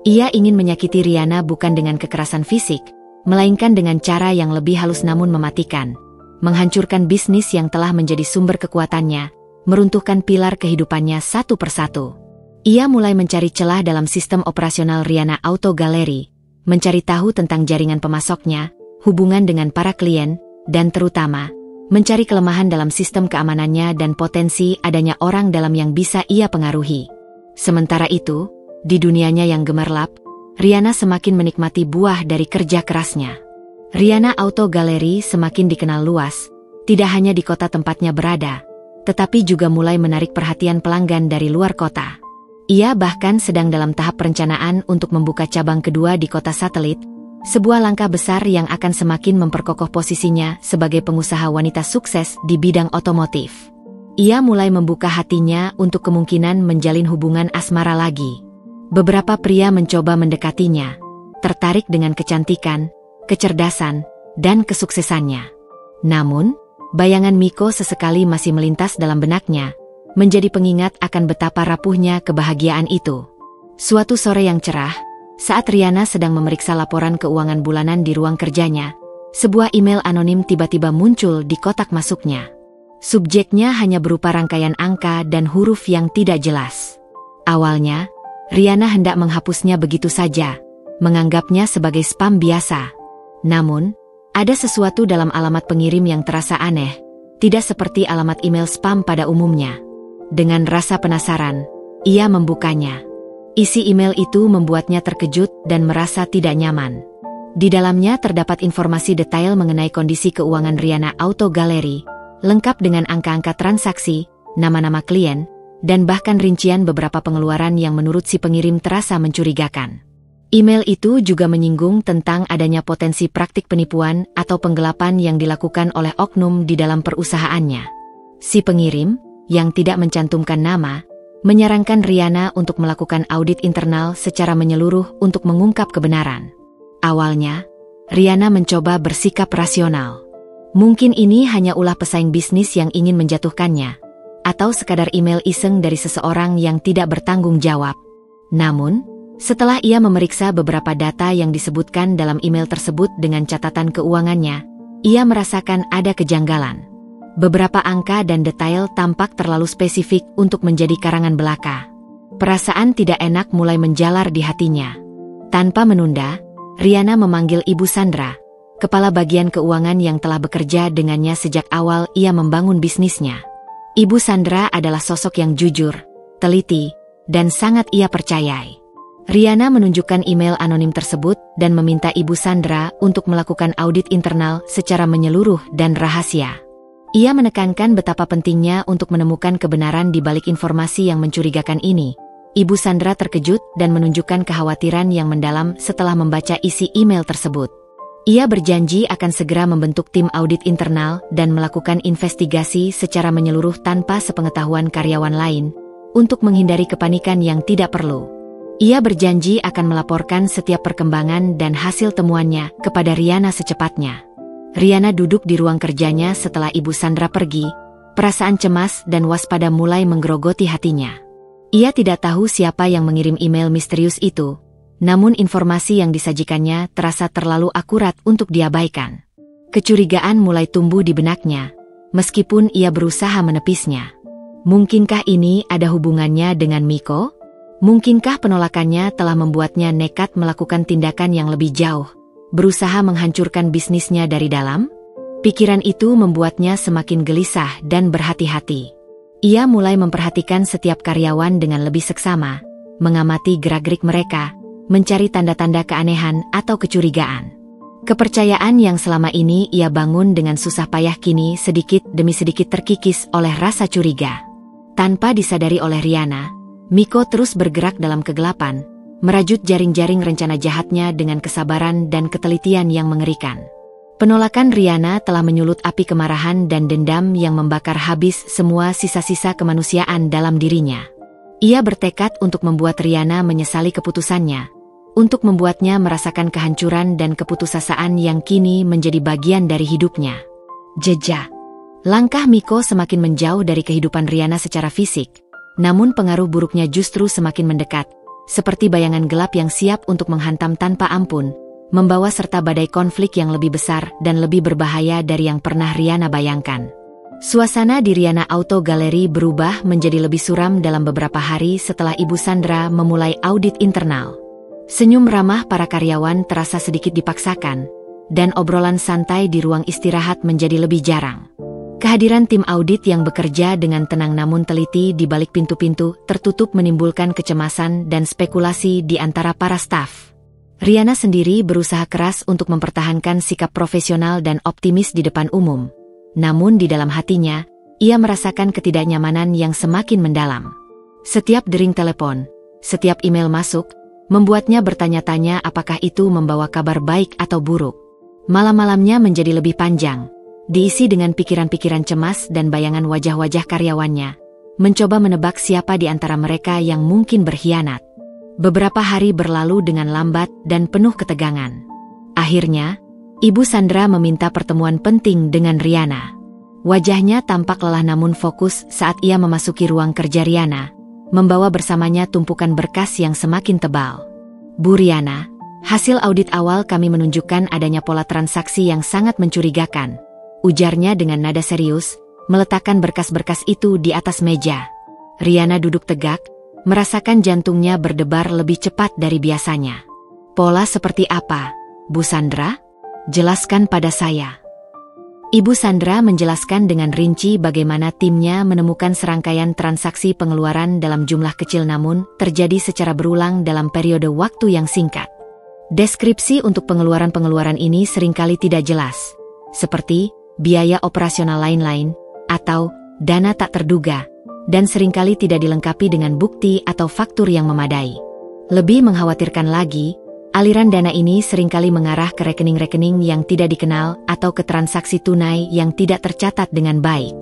Ia ingin menyakiti Riana bukan dengan kekerasan fisik, melainkan dengan cara yang lebih halus namun mematikan. Menghancurkan bisnis yang telah menjadi sumber kekuatannya, meruntuhkan pilar kehidupannya satu persatu. Ia mulai mencari celah dalam sistem operasional Riana Auto Gallery, mencari tahu tentang jaringan pemasoknya, hubungan dengan para klien, dan terutama, mencari kelemahan dalam sistem keamanannya dan potensi adanya orang dalam yang bisa ia pengaruhi. Sementara itu, di dunianya yang gemerlap, Riana semakin menikmati buah dari kerja kerasnya. Riana Auto Gallery semakin dikenal luas, tidak hanya di kota tempatnya berada, tetapi juga mulai menarik perhatian pelanggan dari luar kota. Ia bahkan sedang dalam tahap perencanaan untuk membuka cabang kedua di kota satelit, sebuah langkah besar yang akan semakin memperkokoh posisinya sebagai pengusaha wanita sukses di bidang otomotif. Ia mulai membuka hatinya untuk kemungkinan menjalin hubungan asmara lagi. Beberapa pria mencoba mendekatinya, tertarik dengan kecantikan, kecerdasan, dan kesuksesannya. Namun, bayangan Miko sesekali masih melintas dalam benaknya, menjadi pengingat akan betapa rapuhnya kebahagiaan itu. Suatu sore yang cerah, saat Riana sedang memeriksa laporan keuangan bulanan di ruang kerjanya, sebuah email anonim tiba-tiba muncul di kotak masuknya. Subjeknya hanya berupa rangkaian angka dan huruf yang tidak jelas. Awalnya, Riana hendak menghapusnya begitu saja, menganggapnya sebagai spam biasa. Namun, ada sesuatu dalam alamat pengirim yang terasa aneh, tidak seperti alamat email spam pada umumnya. Dengan rasa penasaran, ia membukanya. Isi email itu membuatnya terkejut dan merasa tidak nyaman. Di dalamnya terdapat informasi detail mengenai kondisi keuangan Riana Auto Gallery, lengkap dengan angka-angka transaksi, nama-nama klien, dan bahkan rincian beberapa pengeluaran yang menurut si pengirim terasa mencurigakan. Email itu juga menyinggung tentang adanya potensi praktik penipuan atau penggelapan yang dilakukan oleh oknum di dalam perusahaannya. Si pengirim, yang tidak mencantumkan nama, menyarankan Riana untuk melakukan audit internal secara menyeluruh untuk mengungkap kebenaran. Awalnya, Riana mencoba bersikap rasional. Mungkin ini hanya ulah pesaing bisnis yang ingin menjatuhkannya, atau sekadar email iseng dari seseorang yang tidak bertanggung jawab. Namun, setelah ia memeriksa beberapa data yang disebutkan dalam email tersebut dengan catatan keuangannya, ia merasakan ada kejanggalan. Beberapa angka dan detail tampak terlalu spesifik untuk menjadi karangan belaka. Perasaan tidak enak mulai menjalar di hatinya. Tanpa menunda, Riana memanggil Ibu Sandra, kepala bagian keuangan yang telah bekerja dengannya sejak awal ia membangun bisnisnya. Ibu Sandra adalah sosok yang jujur, teliti, dan sangat ia percayai. Riana menunjukkan email anonim tersebut dan meminta Ibu Sandra untuk melakukan audit internal secara menyeluruh dan rahasia. Ia menekankan betapa pentingnya untuk menemukan kebenaran di balik informasi yang mencurigakan ini. Ibu Sandra terkejut dan menunjukkan kekhawatiran yang mendalam setelah membaca isi email tersebut. Ia berjanji akan segera membentuk tim audit internal dan melakukan investigasi secara menyeluruh tanpa sepengetahuan karyawan lain, untuk menghindari kepanikan yang tidak perlu. Ia berjanji akan melaporkan setiap perkembangan dan hasil temuannya kepada Riana secepatnya. Riana duduk di ruang kerjanya setelah Ibu Sandra pergi, perasaan cemas dan waspada mulai menggerogoti hatinya. Ia tidak tahu siapa yang mengirim email misterius itu, namun informasi yang disajikannya terasa terlalu akurat untuk diabaikan. Kecurigaan mulai tumbuh di benaknya, meskipun ia berusaha menepisnya. Mungkinkah ini ada hubungannya dengan Miko? Mungkinkah penolakannya telah membuatnya nekat melakukan tindakan yang lebih jauh, berusaha menghancurkan bisnisnya dari dalam? Pikiran itu membuatnya semakin gelisah dan berhati-hati. Ia mulai memperhatikan setiap karyawan dengan lebih seksama, mengamati gerak-gerik mereka, mencari tanda-tanda keanehan atau kecurigaan. Kepercayaan yang selama ini ia bangun dengan susah payah kini sedikit demi sedikit terkikis oleh rasa curiga. Tanpa disadari oleh Riana, Miko terus bergerak dalam kegelapan, merajut jaring-jaring rencana jahatnya dengan kesabaran dan ketelitian yang mengerikan. Penolakan Riana telah menyulut api kemarahan dan dendam yang membakar habis semua sisa-sisa kemanusiaan dalam dirinya. Ia bertekad untuk membuat Riana menyesali keputusannya, untuk membuatnya merasakan kehancuran dan keputusasaan yang kini menjadi bagian dari hidupnya. Jejak. Langkah Miko semakin menjauh dari kehidupan Riana secara fisik, namun pengaruh buruknya justru semakin mendekat, seperti bayangan gelap yang siap untuk menghantam tanpa ampun, membawa serta badai konflik yang lebih besar dan lebih berbahaya dari yang pernah Riana bayangkan. Suasana di Riana Auto Gallery berubah menjadi lebih suram dalam beberapa hari setelah Ibu Sandra memulai audit internal. Senyum ramah para karyawan terasa sedikit dipaksakan, dan obrolan santai di ruang istirahat menjadi lebih jarang. Kehadiran tim audit yang bekerja dengan tenang namun teliti di balik pintu-pintu tertutup menimbulkan kecemasan dan spekulasi di antara para staf. Riana sendiri berusaha keras untuk mempertahankan sikap profesional dan optimis di depan umum. Namun di dalam hatinya, ia merasakan ketidaknyamanan yang semakin mendalam. Setiap dering telepon, setiap email masuk, membuatnya bertanya-tanya apakah itu membawa kabar baik atau buruk. Malam-malamnya menjadi lebih panjang, diisi dengan pikiran-pikiran cemas dan bayangan wajah-wajah karyawannya, mencoba menebak siapa di antara mereka yang mungkin berkhianat. Beberapa hari berlalu dengan lambat dan penuh ketegangan. Akhirnya, Ibu Sandra meminta pertemuan penting dengan Riana. Wajahnya tampak lelah namun fokus saat ia memasuki ruang kerja Riana, membawa bersamanya tumpukan berkas yang semakin tebal. Bu Riana, hasil audit awal kami menunjukkan adanya pola transaksi yang sangat mencurigakan, ujarnya dengan nada serius, meletakkan berkas-berkas itu di atas meja. Riana duduk tegak, merasakan jantungnya berdebar lebih cepat dari biasanya. Pola seperti apa, Bu Sandra? Jelaskan pada saya. Ibu Sandra menjelaskan dengan rinci bagaimana timnya menemukan serangkaian transaksi pengeluaran dalam jumlah kecil namun terjadi secara berulang dalam periode waktu yang singkat. Deskripsi untuk pengeluaran-pengeluaran ini seringkali tidak jelas, seperti biaya operasional lain-lain atau dana tak terduga, dan seringkali tidak dilengkapi dengan bukti atau faktur yang memadai. Lebih mengkhawatirkan lagi, aliran dana ini seringkali mengarah ke rekening-rekening yang tidak dikenal atau ke transaksi tunai yang tidak tercatat dengan baik.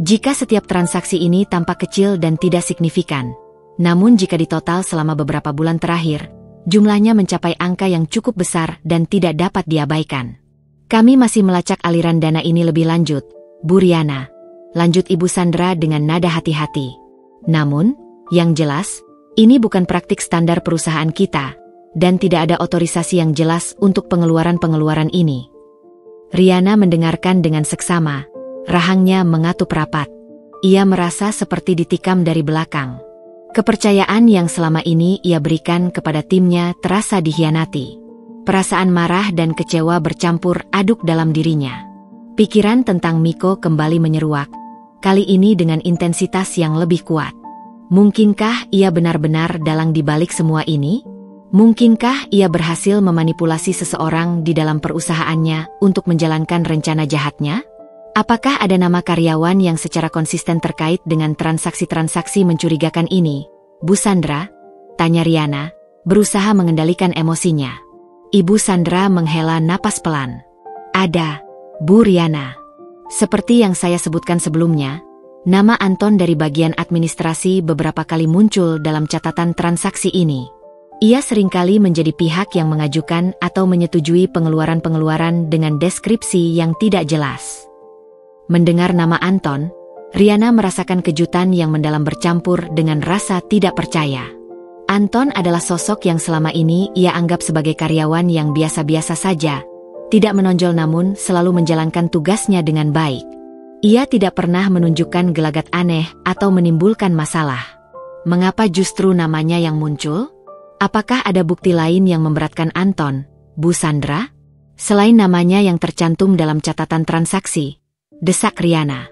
Jika setiap transaksi ini tampak kecil dan tidak signifikan, namun jika ditotal selama beberapa bulan terakhir, jumlahnya mencapai angka yang cukup besar dan tidak dapat diabaikan. Kami masih melacak aliran dana ini lebih lanjut, Bu Riana, lanjut Ibu Sandra dengan nada hati-hati. Namun, yang jelas, ini bukan praktik standar perusahaan kita, dan tidak ada otorisasi yang jelas untuk pengeluaran-pengeluaran ini. Riana mendengarkan dengan seksama, rahangnya mengatup rapat. Ia merasa seperti ditikam dari belakang. Kepercayaan yang selama ini ia berikan kepada timnya terasa dikhianati. Perasaan marah dan kecewa bercampur aduk dalam dirinya. Pikiran tentang Miko kembali menyeruak, kali ini dengan intensitas yang lebih kuat. Mungkinkah ia benar-benar dalang di balik semua ini? Mungkinkah ia berhasil memanipulasi seseorang di dalam perusahaannya untuk menjalankan rencana jahatnya? Apakah ada nama karyawan yang secara konsisten terkait dengan transaksi-transaksi mencurigakan ini, Bu Sandra? Tanya Riana, berusaha mengendalikan emosinya. Ibu Sandra menghela napas pelan. Ada, Bu Riana. Seperti yang saya sebutkan sebelumnya, nama Anton dari bagian administrasi beberapa kali muncul dalam catatan transaksi ini. Ia seringkali menjadi pihak yang mengajukan atau menyetujui pengeluaran-pengeluaran dengan deskripsi yang tidak jelas. Mendengar nama Anton, Riana merasakan kejutan yang mendalam bercampur dengan rasa tidak percaya. Anton adalah sosok yang selama ini ia anggap sebagai karyawan yang biasa-biasa saja, tidak menonjol namun selalu menjalankan tugasnya dengan baik. Ia tidak pernah menunjukkan gelagat aneh atau menimbulkan masalah. Mengapa justru namanya yang muncul? Apakah ada bukti lain yang memberatkan Anton, Bu Sandra? Selain namanya yang tercantum dalam catatan transaksi, desak Riana.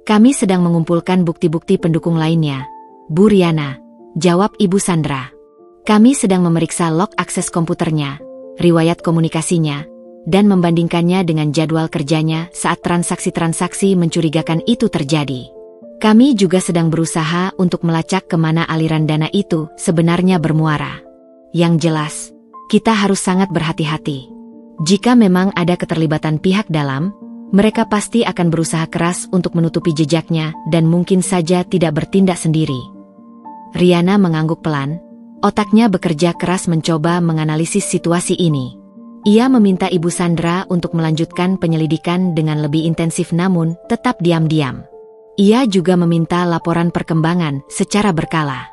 Kami sedang mengumpulkan bukti-bukti pendukung lainnya, Bu Riana, jawab Ibu Sandra. Kami sedang memeriksa log akses komputernya, riwayat komunikasinya, dan membandingkannya dengan jadwal kerjanya saat transaksi-transaksi mencurigakan itu terjadi. Kami juga sedang berusaha untuk melacak kemana aliran dana itu sebenarnya bermuara. Yang jelas, kita harus sangat berhati-hati. Jika memang ada keterlibatan pihak dalam, mereka pasti akan berusaha keras untuk menutupi jejaknya dan mungkin saja tidak bertindak sendiri. Riana mengangguk pelan, otaknya bekerja keras mencoba menganalisis situasi ini. Ia meminta Ibu Sandra untuk melanjutkan penyelidikan dengan lebih intensif namun tetap diam-diam. Ia juga meminta laporan perkembangan secara berkala.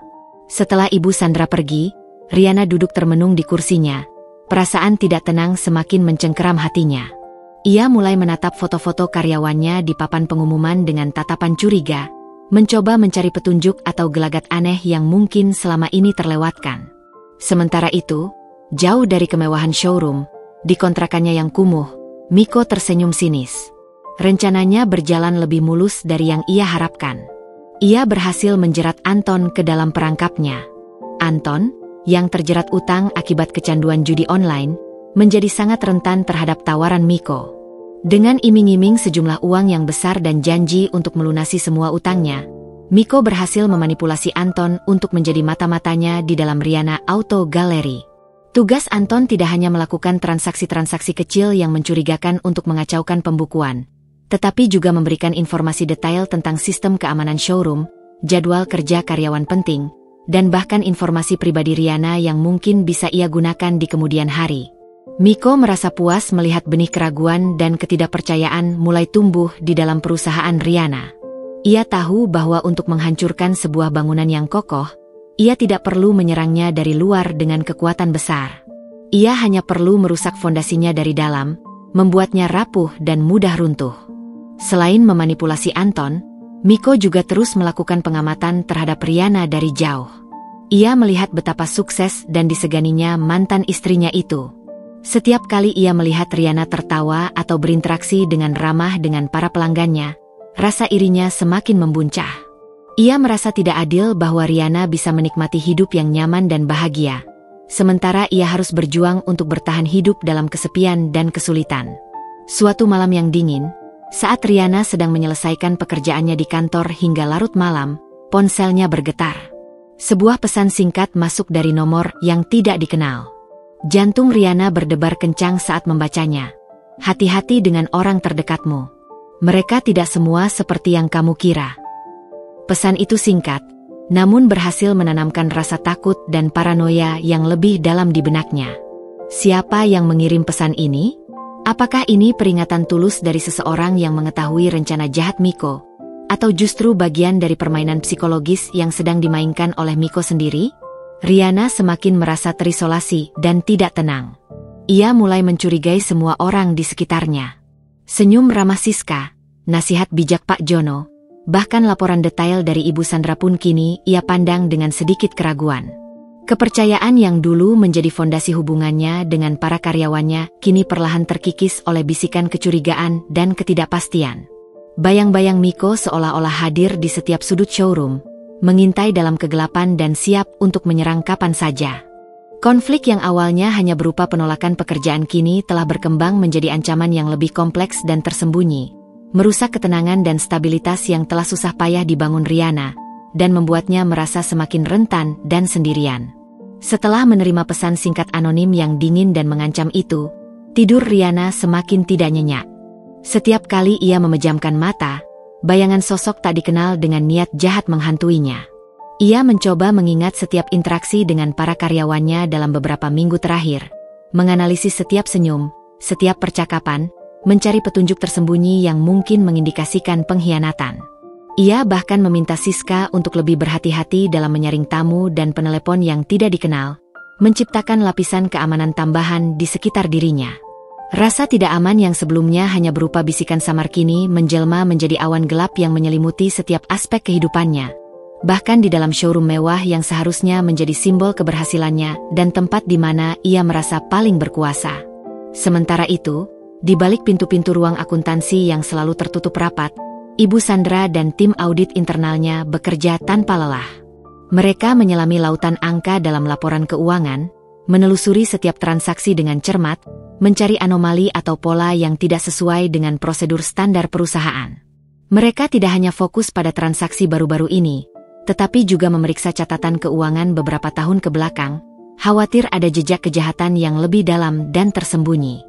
Setelah Ibu Sandra pergi, Riana duduk termenung di kursinya. Perasaan tidak tenang semakin mencengkeram hatinya. Ia mulai menatap foto-foto karyawannya di papan pengumuman dengan tatapan curiga, mencoba mencari petunjuk atau gelagat aneh yang mungkin selama ini terlewatkan. Sementara itu, jauh dari kemewahan showroom, di kontrakannya yang kumuh, Miko tersenyum sinis. Rencananya berjalan lebih mulus dari yang ia harapkan. Ia berhasil menjerat Anton ke dalam perangkapnya. Anton, yang terjerat utang akibat kecanduan judi online, menjadi sangat rentan terhadap tawaran Miko. Dengan iming-iming sejumlah uang yang besar dan janji untuk melunasi semua utangnya, Miko berhasil memanipulasi Anton untuk menjadi mata-matanya di dalam Riana Auto Gallery. Tugas Anton tidak hanya melakukan transaksi-transaksi kecil yang mencurigakan untuk mengacaukan pembukuan, tetapi juga memberikan informasi detail tentang sistem keamanan showroom, jadwal kerja karyawan penting, dan bahkan informasi pribadi Riana yang mungkin bisa ia gunakan di kemudian hari. Miko merasa puas melihat benih keraguan dan ketidakpercayaan mulai tumbuh di dalam perusahaan Riana. Ia tahu bahwa untuk menghancurkan sebuah bangunan yang kokoh, ia tidak perlu menyerangnya dari luar dengan kekuatan besar. Ia hanya perlu merusak fondasinya dari dalam, membuatnya rapuh dan mudah runtuh. Selain memanipulasi Anton, Miko juga terus melakukan pengamatan terhadap Riana dari jauh. Ia melihat betapa sukses dan diseganinya mantan istrinya itu. Setiap kali ia melihat Riana tertawa atau berinteraksi dengan ramah dengan para pelanggannya, rasa irinya semakin membuncah. Ia merasa tidak adil bahwa Riana bisa menikmati hidup yang nyaman dan bahagia, sementara ia harus berjuang untuk bertahan hidup dalam kesepian dan kesulitan. Suatu malam yang dingin, saat Riana sedang menyelesaikan pekerjaannya di kantor hingga larut malam, ponselnya bergetar. Sebuah pesan singkat masuk dari nomor yang tidak dikenal. Jantung Riana berdebar kencang saat membacanya. Hati-hati dengan orang terdekatmu. Mereka tidak semua seperti yang kamu kira. Pesan itu singkat, namun berhasil menanamkan rasa takut dan paranoia yang lebih dalam di benaknya. Siapa yang mengirim pesan ini? Apakah ini peringatan tulus dari seseorang yang mengetahui rencana jahat Miko? Atau justru bagian dari permainan psikologis yang sedang dimainkan oleh Miko sendiri? Riana semakin merasa terisolasi dan tidak tenang. Ia mulai mencurigai semua orang di sekitarnya. Senyum ramah Siska, nasihat bijak Pak Jono, bahkan laporan detail dari Ibu Sandra pun kini ia pandang dengan sedikit keraguan. Kepercayaan yang dulu menjadi fondasi hubungannya dengan para karyawannya kini perlahan terkikis oleh bisikan kecurigaan dan ketidakpastian. Bayang-bayang Miko seolah-olah hadir di setiap sudut showroom, mengintai dalam kegelapan dan siap untuk menyerang kapan saja. Konflik yang awalnya hanya berupa penolakan pekerjaan kini telah berkembang menjadi ancaman yang lebih kompleks dan tersembunyi, merusak ketenangan dan stabilitas yang telah susah payah dibangun Riana, dan membuatnya merasa semakin rentan dan sendirian. Setelah menerima pesan singkat anonim yang dingin dan mengancam itu, tidur Riana semakin tidak nyenyak. Setiap kali ia memejamkan mata, bayangan sosok tak dikenal dengan niat jahat menghantuinya. Ia mencoba mengingat setiap interaksi dengan para karyawannya dalam beberapa minggu terakhir, menganalisis setiap senyum, setiap percakapan, mencari petunjuk tersembunyi yang mungkin mengindikasikan pengkhianatan. Ia bahkan meminta Siska untuk lebih berhati-hati dalam menyaring tamu dan penelepon yang tidak dikenal, menciptakan lapisan keamanan tambahan di sekitar dirinya. Rasa tidak aman yang sebelumnya hanya berupa bisikan samar kini menjelma menjadi awan gelap yang menyelimuti setiap aspek kehidupannya. Bahkan di dalam showroom mewah yang seharusnya menjadi simbol keberhasilannya dan tempat di mana ia merasa paling berkuasa. Sementara itu, di balik pintu-pintu ruang akuntansi yang selalu tertutup rapat, Ibu Sandra dan tim audit internalnya bekerja tanpa lelah. Mereka menyelami lautan angka dalam laporan keuangan, menelusuri setiap transaksi dengan cermat, mencari anomali atau pola yang tidak sesuai dengan prosedur standar perusahaan. Mereka tidak hanya fokus pada transaksi baru-baru ini, tetapi juga memeriksa catatan keuangan beberapa tahun ke belakang, khawatir ada jejak kejahatan yang lebih dalam dan tersembunyi.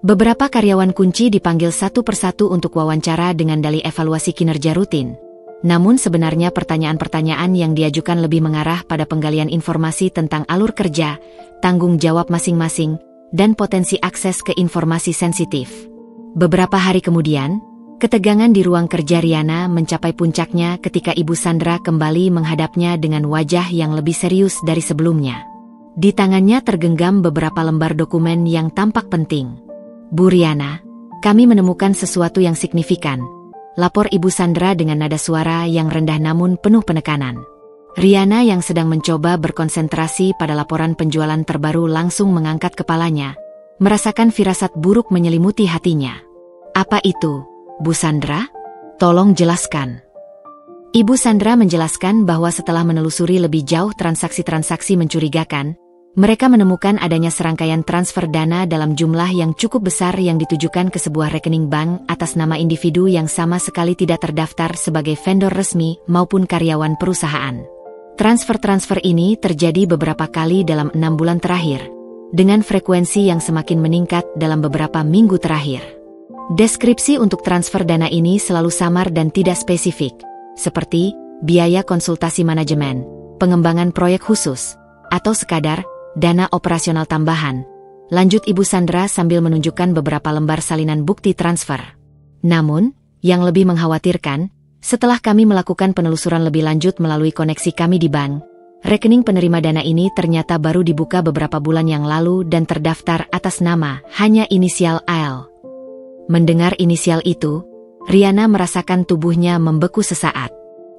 Beberapa karyawan kunci dipanggil satu persatu untuk wawancara dengan dalih evaluasi kinerja rutin. Namun sebenarnya pertanyaan-pertanyaan yang diajukan lebih mengarah pada penggalian informasi tentang alur kerja, tanggung jawab masing-masing, dan potensi akses ke informasi sensitif. Beberapa hari kemudian, ketegangan di ruang kerja Riana mencapai puncaknya ketika Ibu Sandra kembali menghadapnya dengan wajah yang lebih serius dari sebelumnya. Di tangannya tergenggam beberapa lembar dokumen yang tampak penting. "Bu Riana, kami menemukan sesuatu yang signifikan," lapor Ibu Sandra dengan nada suara yang rendah namun penuh penekanan. Riana yang sedang mencoba berkonsentrasi pada laporan penjualan terbaru langsung mengangkat kepalanya, merasakan firasat buruk menyelimuti hatinya. "Apa itu, Bu Sandra? Tolong jelaskan." Ibu Sandra menjelaskan bahwa setelah menelusuri lebih jauh transaksi-transaksi mencurigakan, mereka menemukan adanya serangkaian transfer dana dalam jumlah yang cukup besar yang ditujukan ke sebuah rekening bank atas nama individu yang sama sekali tidak terdaftar sebagai vendor resmi maupun karyawan perusahaan. Transfer-transfer ini terjadi beberapa kali dalam 6 bulan terakhir, dengan frekuensi yang semakin meningkat dalam beberapa minggu terakhir. Deskripsi untuk transfer dana ini selalu samar dan tidak spesifik, seperti biaya konsultasi manajemen, pengembangan proyek khusus, atau sekadar dana operasional tambahan. Lanjut Ibu Sandra sambil menunjukkan beberapa lembar salinan bukti transfer. Namun, yang lebih mengkhawatirkan, setelah kami melakukan penelusuran lebih lanjut melalui koneksi kami di bank, rekening penerima dana ini ternyata baru dibuka beberapa bulan yang lalu dan terdaftar atas nama hanya inisial AL. Mendengar inisial itu, Riana merasakan tubuhnya membeku sesaat.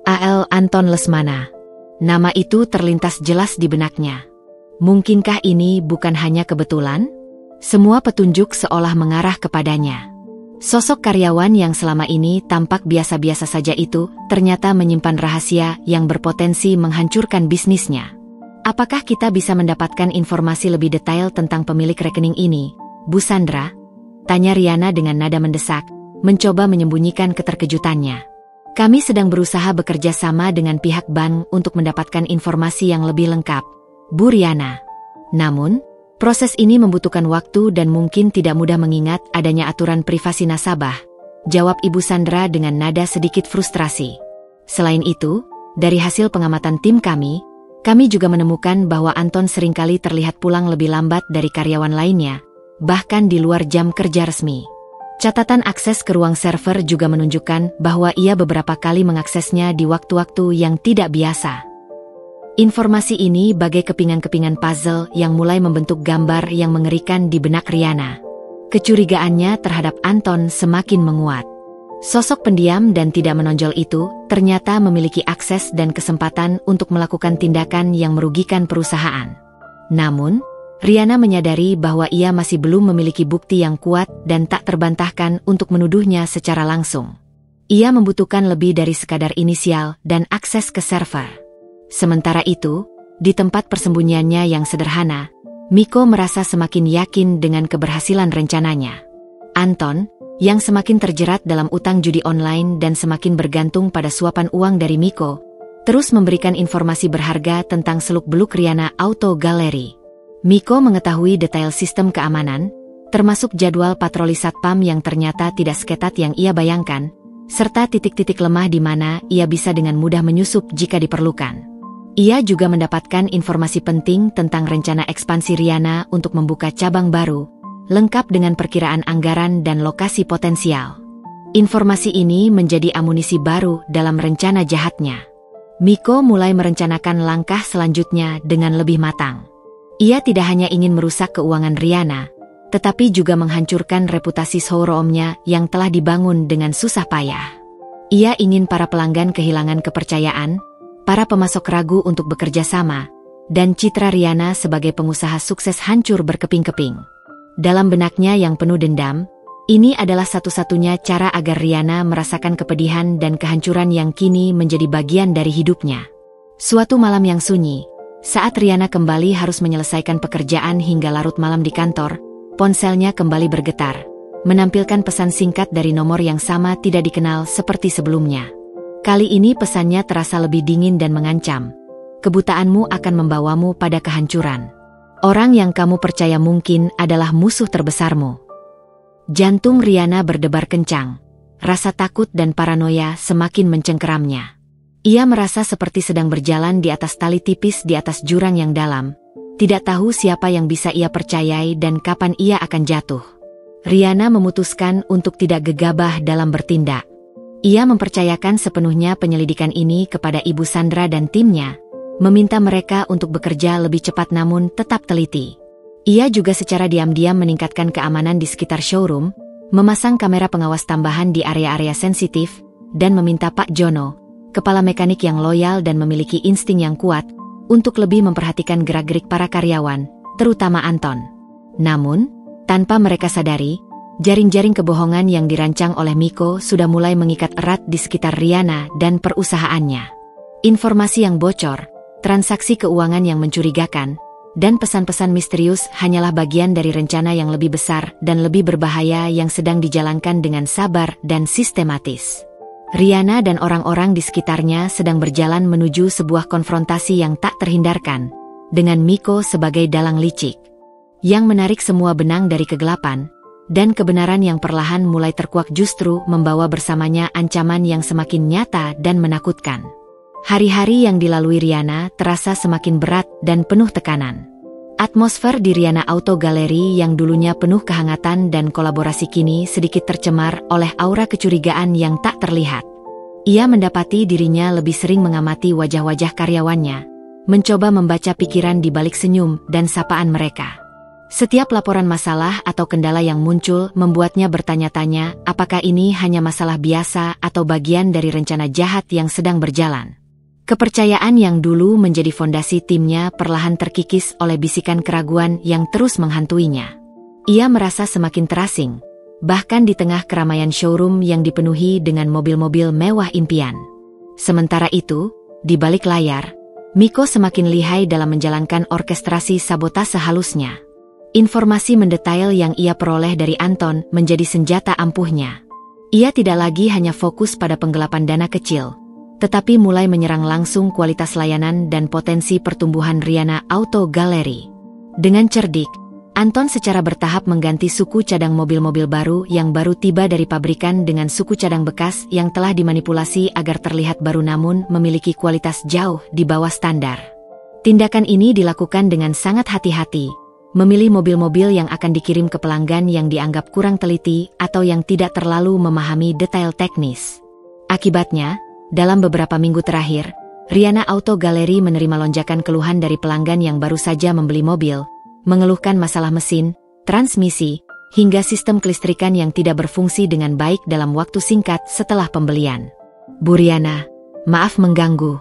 AL Anton Lesmana. Nama itu terlintas jelas di benaknya. Mungkinkah ini bukan hanya kebetulan? Semua petunjuk seolah mengarah kepadanya. Sosok karyawan yang selama ini tampak biasa-biasa saja itu ternyata menyimpan rahasia yang berpotensi menghancurkan bisnisnya. Apakah kita bisa mendapatkan informasi lebih detail tentang pemilik rekening ini, Bu Sandra? Tanya Riana dengan nada mendesak, mencoba menyembunyikan keterkejutannya. Kami sedang berusaha bekerja sama dengan pihak bank untuk mendapatkan informasi yang lebih lengkap, Bu Riana. Namun, proses ini membutuhkan waktu dan mungkin tidak mudah mengingat adanya aturan privasi nasabah, jawab Ibu Sandra dengan nada sedikit frustrasi. Selain itu, dari hasil pengamatan tim kami juga menemukan bahwa Anton seringkali terlihat pulang lebih lambat dari karyawan lainnya, bahkan di luar jam kerja resmi. Catatan akses ke ruang server juga menunjukkan bahwa ia beberapa kali mengaksesnya di waktu-waktu yang tidak biasa. Informasi ini bagai kepingan-kepingan puzzle yang mulai membentuk gambar yang mengerikan di benak Riana. Kecurigaannya terhadap Anton semakin menguat. Sosok pendiam dan tidak menonjol itu ternyata memiliki akses dan kesempatan untuk melakukan tindakan yang merugikan perusahaan. Namun, Riana menyadari bahwa ia masih belum memiliki bukti yang kuat dan tak terbantahkan untuk menuduhnya secara langsung. Ia membutuhkan lebih dari sekadar inisial dan akses ke server. Sementara itu, di tempat persembunyiannya yang sederhana, Miko merasa semakin yakin dengan keberhasilan rencananya. Anton, yang semakin terjerat dalam utang judi online dan semakin bergantung pada suapan uang dari Miko, terus memberikan informasi berharga tentang seluk-beluk Riana Auto Gallery. Miko mengetahui detail sistem keamanan, termasuk jadwal patroli satpam yang ternyata tidak seketat yang ia bayangkan, serta titik-titik lemah di mana ia bisa dengan mudah menyusup jika diperlukan. Ia juga mendapatkan informasi penting tentang rencana ekspansi Riana untuk membuka cabang baru, lengkap dengan perkiraan anggaran dan lokasi potensial. Informasi ini menjadi amunisi baru dalam rencana jahatnya. Miko mulai merencanakan langkah selanjutnya dengan lebih matang. Ia tidak hanya ingin merusak keuangan Riana, tetapi juga menghancurkan reputasi showroom-nya yang telah dibangun dengan susah payah. Ia ingin para pelanggan kehilangan kepercayaan, para pemasok ragu untuk bekerja sama, dan citra Riana sebagai pengusaha sukses hancur berkeping-keping. Dalam benaknya yang penuh dendam, ini adalah satu-satunya cara agar Riana merasakan kepedihan dan kehancuran yang kini menjadi bagian dari hidupnya. Suatu malam yang sunyi, saat Riana kembali harus menyelesaikan pekerjaan hingga larut malam di kantor, ponselnya kembali bergetar, menampilkan pesan singkat dari nomor yang sama tidak dikenal seperti sebelumnya. Kali ini pesannya terasa lebih dingin dan mengancam. Kebutaanmu akan membawamu pada kehancuran. Orang yang kamu percaya mungkin adalah musuh terbesarmu. Jantung Riana berdebar kencang. Rasa takut dan paranoia semakin mencengkeramnya. Ia merasa seperti sedang berjalan di atas tali tipis di atas jurang yang dalam. Tidak tahu siapa yang bisa ia percayai dan kapan ia akan jatuh. Riana memutuskan untuk tidak gegabah dalam bertindak. Ia mempercayakan sepenuhnya penyelidikan ini kepada Ibu Sandra dan timnya, meminta mereka untuk bekerja lebih cepat namun tetap teliti. Ia juga secara diam-diam meningkatkan keamanan di sekitar showroom, memasang kamera pengawas tambahan di area-area sensitif, dan meminta Pak Jono, kepala mekanik yang loyal dan memiliki insting yang kuat, untuk lebih memperhatikan gerak-gerik para karyawan, terutama Anton. Namun, tanpa mereka sadari, jaring-jaring kebohongan yang dirancang oleh Miko sudah mulai mengikat erat di sekitar Riana dan perusahaannya. Informasi yang bocor, transaksi keuangan yang mencurigakan, dan pesan-pesan misterius hanyalah bagian dari rencana yang lebih besar dan lebih berbahaya yang sedang dijalankan dengan sabar dan sistematis. Riana dan orang-orang di sekitarnya sedang berjalan menuju sebuah konfrontasi yang tak terhindarkan, dengan Miko sebagai dalang licik, yang menarik semua benang dari kegelapan, dan kebenaran yang perlahan mulai terkuak justru membawa bersamanya ancaman yang semakin nyata dan menakutkan. Hari-hari yang dilalui Riana terasa semakin berat dan penuh tekanan. Atmosfer di Riana Auto Gallery yang dulunya penuh kehangatan dan kolaborasi kini sedikit tercemar oleh aura kecurigaan yang tak terlihat. Ia mendapati dirinya lebih sering mengamati wajah-wajah karyawannya, mencoba membaca pikiran di balik senyum dan sapaan mereka. Setiap laporan masalah atau kendala yang muncul membuatnya bertanya-tanya apakah ini hanya masalah biasa atau bagian dari rencana jahat yang sedang berjalan. Kepercayaan yang dulu menjadi fondasi timnya perlahan terkikis oleh bisikan keraguan yang terus menghantuinya. Ia merasa semakin terasing, bahkan di tengah keramaian showroom yang dipenuhi dengan mobil-mobil mewah impian. Sementara itu, di balik layar, Miko semakin lihai dalam menjalankan orkestrasi sabotase halusnya. Informasi mendetail yang ia peroleh dari Anton menjadi senjata ampuhnya. Ia tidak lagi hanya fokus pada penggelapan dana kecil, tetapi mulai menyerang langsung kualitas layanan dan potensi pertumbuhan Riana Auto Gallery. Dengan cerdik, Anton secara bertahap mengganti suku cadang mobil-mobil baru yang baru tiba dari pabrikan dengan suku cadang bekas yang telah dimanipulasi agar terlihat baru namun memiliki kualitas jauh di bawah standar. Tindakan ini dilakukan dengan sangat hati-hati, memilih mobil-mobil yang akan dikirim ke pelanggan yang dianggap kurang teliti atau yang tidak terlalu memahami detail teknis. Akibatnya, dalam beberapa minggu terakhir, Riana Auto Gallery menerima lonjakan keluhan dari pelanggan yang baru saja membeli mobil, mengeluhkan masalah mesin, transmisi, hingga sistem kelistrikan yang tidak berfungsi dengan baik dalam waktu singkat setelah pembelian. Bu Riana, maaf mengganggu.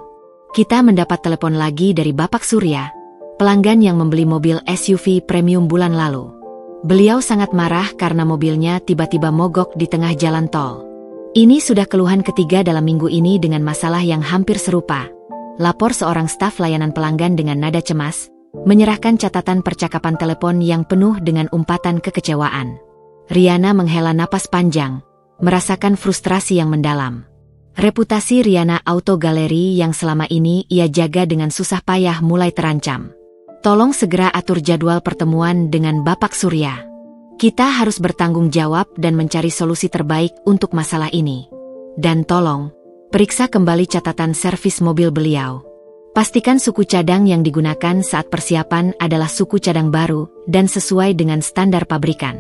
Kita mendapat telepon lagi dari Bapak Surya, pelanggan yang membeli mobil SUV premium bulan lalu. Beliau sangat marah karena mobilnya tiba-tiba mogok di tengah jalan tol. Ini sudah keluhan ketiga dalam minggu ini dengan masalah yang hampir serupa. Lapor seorang staf layanan pelanggan dengan nada cemas, menyerahkan catatan percakapan telepon yang penuh dengan umpatan kekecewaan. Riana menghela napas panjang, merasakan frustrasi yang mendalam. Reputasi Riana Auto Gallery yang selama ini ia jaga dengan susah payah mulai terancam. Tolong segera atur jadwal pertemuan dengan Bapak Surya. Kita harus bertanggung jawab dan mencari solusi terbaik untuk masalah ini. Dan tolong, periksa kembali catatan servis mobil beliau. Pastikan suku cadang yang digunakan saat persiapan adalah suku cadang baru dan sesuai dengan standar pabrikan.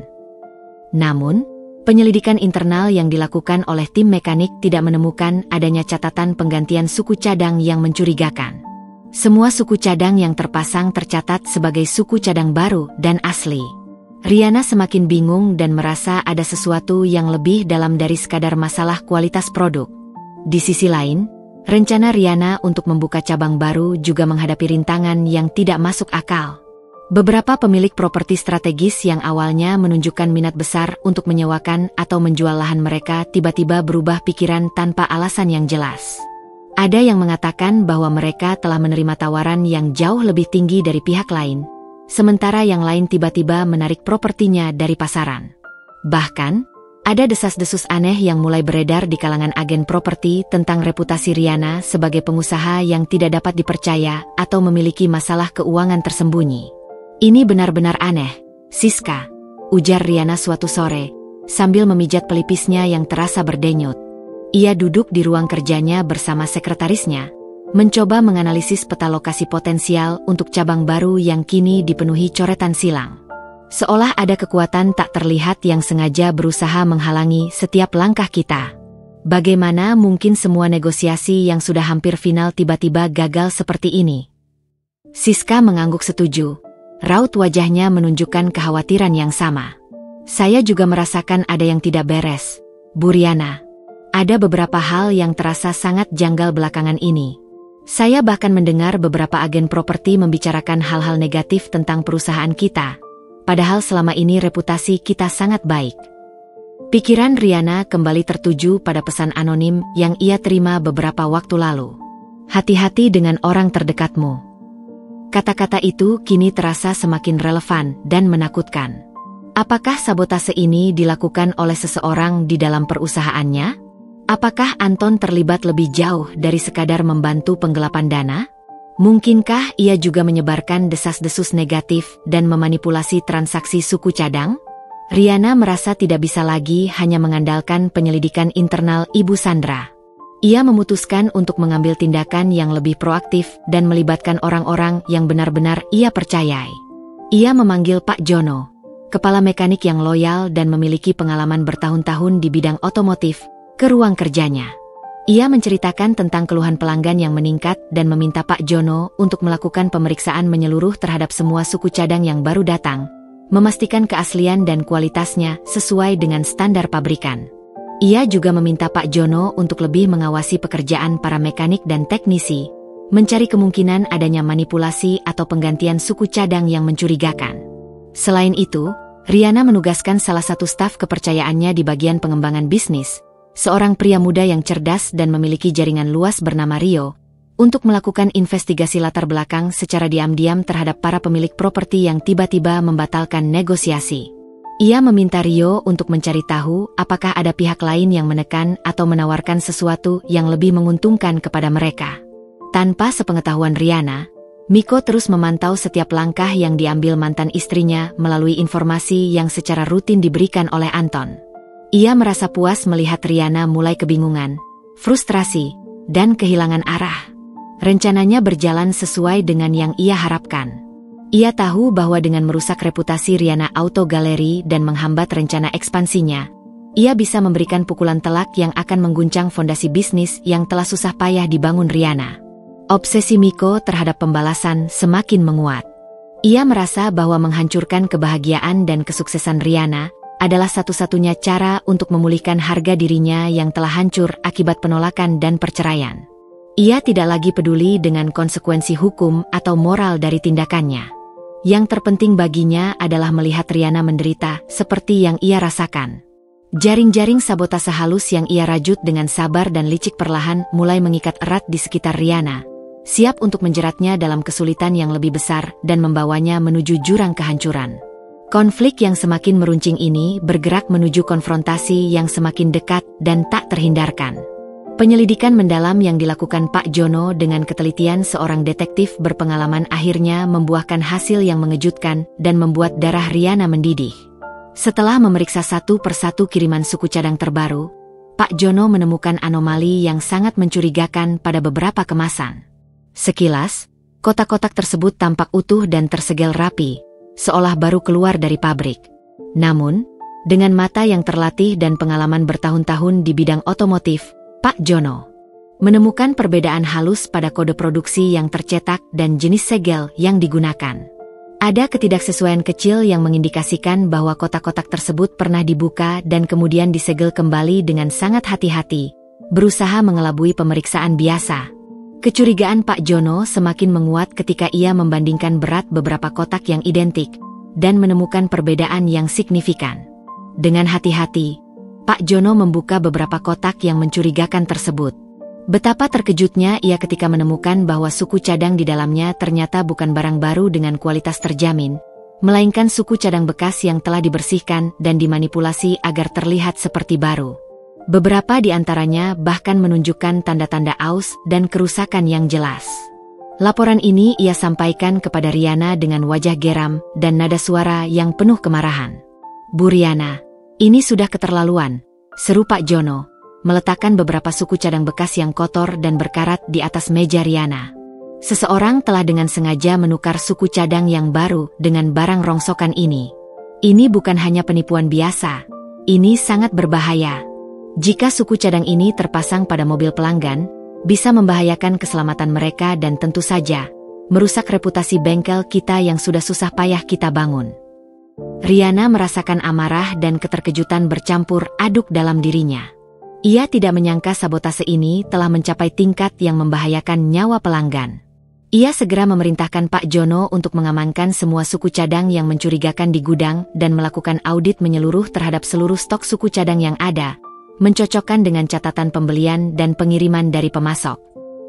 Namun, penyelidikan internal yang dilakukan oleh tim mekanik tidak menemukan adanya catatan penggantian suku cadang yang mencurigakan. Semua suku cadang yang terpasang tercatat sebagai suku cadang baru dan asli. Riana semakin bingung dan merasa ada sesuatu yang lebih dalam dari sekadar masalah kualitas produk. Di sisi lain, rencana Riana untuk membuka cabang baru juga menghadapi rintangan yang tidak masuk akal. Beberapa pemilik properti strategis yang awalnya menunjukkan minat besar untuk menyewakan atau menjual lahan mereka tiba-tiba berubah pikiran tanpa alasan yang jelas. Ada yang mengatakan bahwa mereka telah menerima tawaran yang jauh lebih tinggi dari pihak lain, sementara yang lain tiba-tiba menarik propertinya dari pasaran. Bahkan, ada desas-desus aneh yang mulai beredar di kalangan agen properti tentang reputasi Riana sebagai pengusaha yang tidak dapat dipercaya atau memiliki masalah keuangan tersembunyi. Ini benar-benar aneh, Siska, ujar Riana suatu sore, sambil memijat pelipisnya yang terasa berdenyut. Ia duduk di ruang kerjanya bersama sekretarisnya, mencoba menganalisis peta lokasi potensial untuk cabang baru yang kini dipenuhi coretan silang. Seolah ada kekuatan tak terlihat yang sengaja berusaha menghalangi setiap langkah kita. Bagaimana mungkin semua negosiasi yang sudah hampir final tiba-tiba gagal seperti ini? Siska mengangguk setuju. Raut wajahnya menunjukkan kekhawatiran yang sama. Saya juga merasakan ada yang tidak beres, Bu Riana. Ada beberapa hal yang terasa sangat janggal belakangan ini. Saya bahkan mendengar beberapa agen properti membicarakan hal-hal negatif tentang perusahaan kita, padahal selama ini reputasi kita sangat baik. Pikiran Riana kembali tertuju pada pesan anonim yang ia terima beberapa waktu lalu. Hati-hati dengan orang terdekatmu. Kata-kata itu kini terasa semakin relevan dan menakutkan. Apakah sabotase ini dilakukan oleh seseorang di dalam perusahaannya? Apakah Anton terlibat lebih jauh dari sekadar membantu penggelapan dana? Mungkinkah ia juga menyebarkan desas-desus negatif dan memanipulasi transaksi suku cadang? Riana merasa tidak bisa lagi hanya mengandalkan penyelidikan internal Ibu Sandra. Ia memutuskan untuk mengambil tindakan yang lebih proaktif dan melibatkan orang-orang yang benar-benar ia percayai. Ia memanggil Pak Jono, kepala mekanik yang loyal dan memiliki pengalaman bertahun-tahun di bidang otomotif, ke ruang kerjanya. Ia menceritakan tentang keluhan pelanggan yang meningkat dan meminta Pak Jono untuk melakukan pemeriksaan menyeluruh terhadap semua suku cadang yang baru datang, memastikan keaslian dan kualitasnya sesuai dengan standar pabrikan. Ia juga meminta Pak Jono untuk lebih mengawasi pekerjaan para mekanik dan teknisi, mencari kemungkinan adanya manipulasi atau penggantian suku cadang yang mencurigakan. Selain itu, Riana menugaskan salah satu staf kepercayaannya di bagian pengembangan bisnis, seorang pria muda yang cerdas dan memiliki jaringan luas bernama Rio, untuk melakukan investigasi latar belakang secara diam-diam terhadap para pemilik properti yang tiba-tiba membatalkan negosiasi. Ia meminta Rio untuk mencari tahu apakah ada pihak lain yang menekan atau menawarkan sesuatu yang lebih menguntungkan kepada mereka. Tanpa sepengetahuan Riana, Miko terus memantau setiap langkah yang diambil mantan istrinya melalui informasi yang secara rutin diberikan oleh Anton. Ia merasa puas melihat Riana mulai kebingungan, frustrasi, dan kehilangan arah. Rencananya berjalan sesuai dengan yang ia harapkan. Ia tahu bahwa dengan merusak reputasi Riana Auto Gallery dan menghambat rencana ekspansinya, ia bisa memberikan pukulan telak yang akan mengguncang fondasi bisnis yang telah susah payah dibangun Riana. Obsesi Miko terhadap pembalasan semakin menguat. Ia merasa bahwa menghancurkan kebahagiaan dan kesuksesan Riana adalah satu-satunya cara untuk memulihkan harga dirinya yang telah hancur akibat penolakan dan perceraian. Ia tidak lagi peduli dengan konsekuensi hukum atau moral dari tindakannya. Yang terpenting baginya adalah melihat Riana menderita seperti yang ia rasakan. Jaring-jaring sabotase halus yang ia rajut dengan sabar dan licik perlahan mulai mengikat erat di sekitar Riana, siap untuk menjeratnya dalam kesulitan yang lebih besar dan membawanya menuju jurang kehancuran. Konflik yang semakin meruncing ini bergerak menuju konfrontasi yang semakin dekat dan tak terhindarkan. Penyelidikan mendalam yang dilakukan Pak Jono dengan ketelitian seorang detektif berpengalaman akhirnya membuahkan hasil yang mengejutkan dan membuat darah Riana mendidih. Setelah memeriksa satu persatu kiriman suku cadang terbaru, Pak Jono menemukan anomali yang sangat mencurigakan pada beberapa kemasan. Sekilas, kotak-kotak tersebut tampak utuh dan tersegel rapi, seolah baru keluar dari pabrik. Namun, dengan mata yang terlatih dan pengalaman bertahun-tahun di bidang otomotif, Pak Jono menemukan perbedaan halus pada kode produksi yang tercetak dan jenis segel yang digunakan. Ada ketidaksesuaian kecil yang mengindikasikan bahwa kotak-kotak tersebut pernah dibuka dan kemudian disegel kembali dengan sangat hati-hati, berusaha mengelabui pemeriksaan biasa. Kecurigaan Pak Jono semakin menguat ketika ia membandingkan berat beberapa kotak yang identik dan menemukan perbedaan yang signifikan. Dengan hati-hati, Pak Jono membuka beberapa kotak yang mencurigakan tersebut. Betapa terkejutnya ia ketika menemukan bahwa suku cadang di dalamnya ternyata bukan barang baru dengan kualitas terjamin, melainkan suku cadang bekas yang telah dibersihkan dan dimanipulasi agar terlihat seperti baru. Beberapa di antaranya bahkan menunjukkan tanda-tanda aus dan kerusakan yang jelas. Laporan ini ia sampaikan kepada Riana dengan wajah geram dan nada suara yang penuh kemarahan. "Bu Riana, ini sudah keterlaluan," seru Pak Jono, meletakkan beberapa suku cadang bekas yang kotor dan berkarat di atas meja Riana. Seseorang telah dengan sengaja menukar suku cadang yang baru dengan barang rongsokan ini. Ini bukan hanya penipuan biasa, ini sangat berbahaya. Jika suku cadang ini terpasang pada mobil pelanggan, bisa membahayakan keselamatan mereka dan tentu saja merusak reputasi bengkel kita yang sudah susah payah kita bangun. Riana merasakan amarah dan keterkejutan bercampur aduk dalam dirinya. Ia tidak menyangka sabotase ini telah mencapai tingkat yang membahayakan nyawa pelanggan. Ia segera memerintahkan Pak Jono untuk mengamankan semua suku cadang yang mencurigakan di gudang dan melakukan audit menyeluruh terhadap seluruh stok suku cadang yang ada, mencocokkan dengan catatan pembelian dan pengiriman dari pemasok.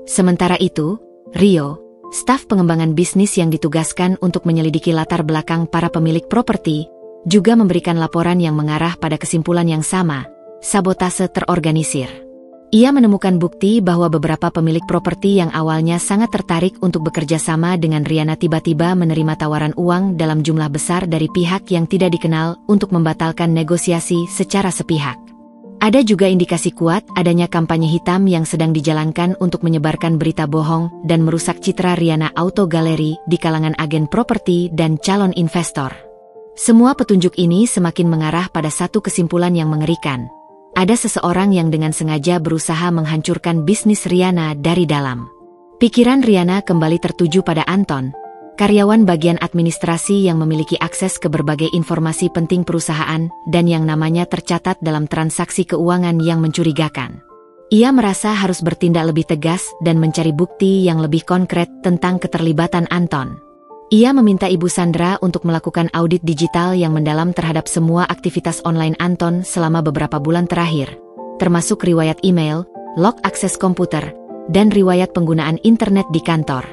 Sementara itu, Rio, staf pengembangan bisnis yang ditugaskan untuk menyelidiki latar belakang para pemilik properti, juga memberikan laporan yang mengarah pada kesimpulan yang sama, sabotase terorganisir. Ia menemukan bukti bahwa beberapa pemilik properti yang awalnya sangat tertarik untuk bekerja sama dengan Riana tiba-tiba menerima tawaran uang dalam jumlah besar dari pihak yang tidak dikenal untuk membatalkan negosiasi secara sepihak. Ada juga indikasi kuat adanya kampanye hitam yang sedang dijalankan untuk menyebarkan berita bohong dan merusak citra Rihanna Auto Gallery di kalangan agen properti dan calon investor. Semua petunjuk ini semakin mengarah pada satu kesimpulan yang mengerikan. Ada seseorang yang dengan sengaja berusaha menghancurkan bisnis Rihanna dari dalam. Pikiran Rihanna kembali tertuju pada Anton, karyawan bagian administrasi yang memiliki akses ke berbagai informasi penting perusahaan dan yang namanya tercatat dalam transaksi keuangan yang mencurigakan. Ia merasa harus bertindak lebih tegas dan mencari bukti yang lebih konkret tentang keterlibatan Anton. Ia meminta Ibu Sandra untuk melakukan audit digital yang mendalam terhadap semua aktivitas online Anton selama beberapa bulan terakhir, termasuk riwayat email, log akses komputer, dan riwayat penggunaan internet di kantor.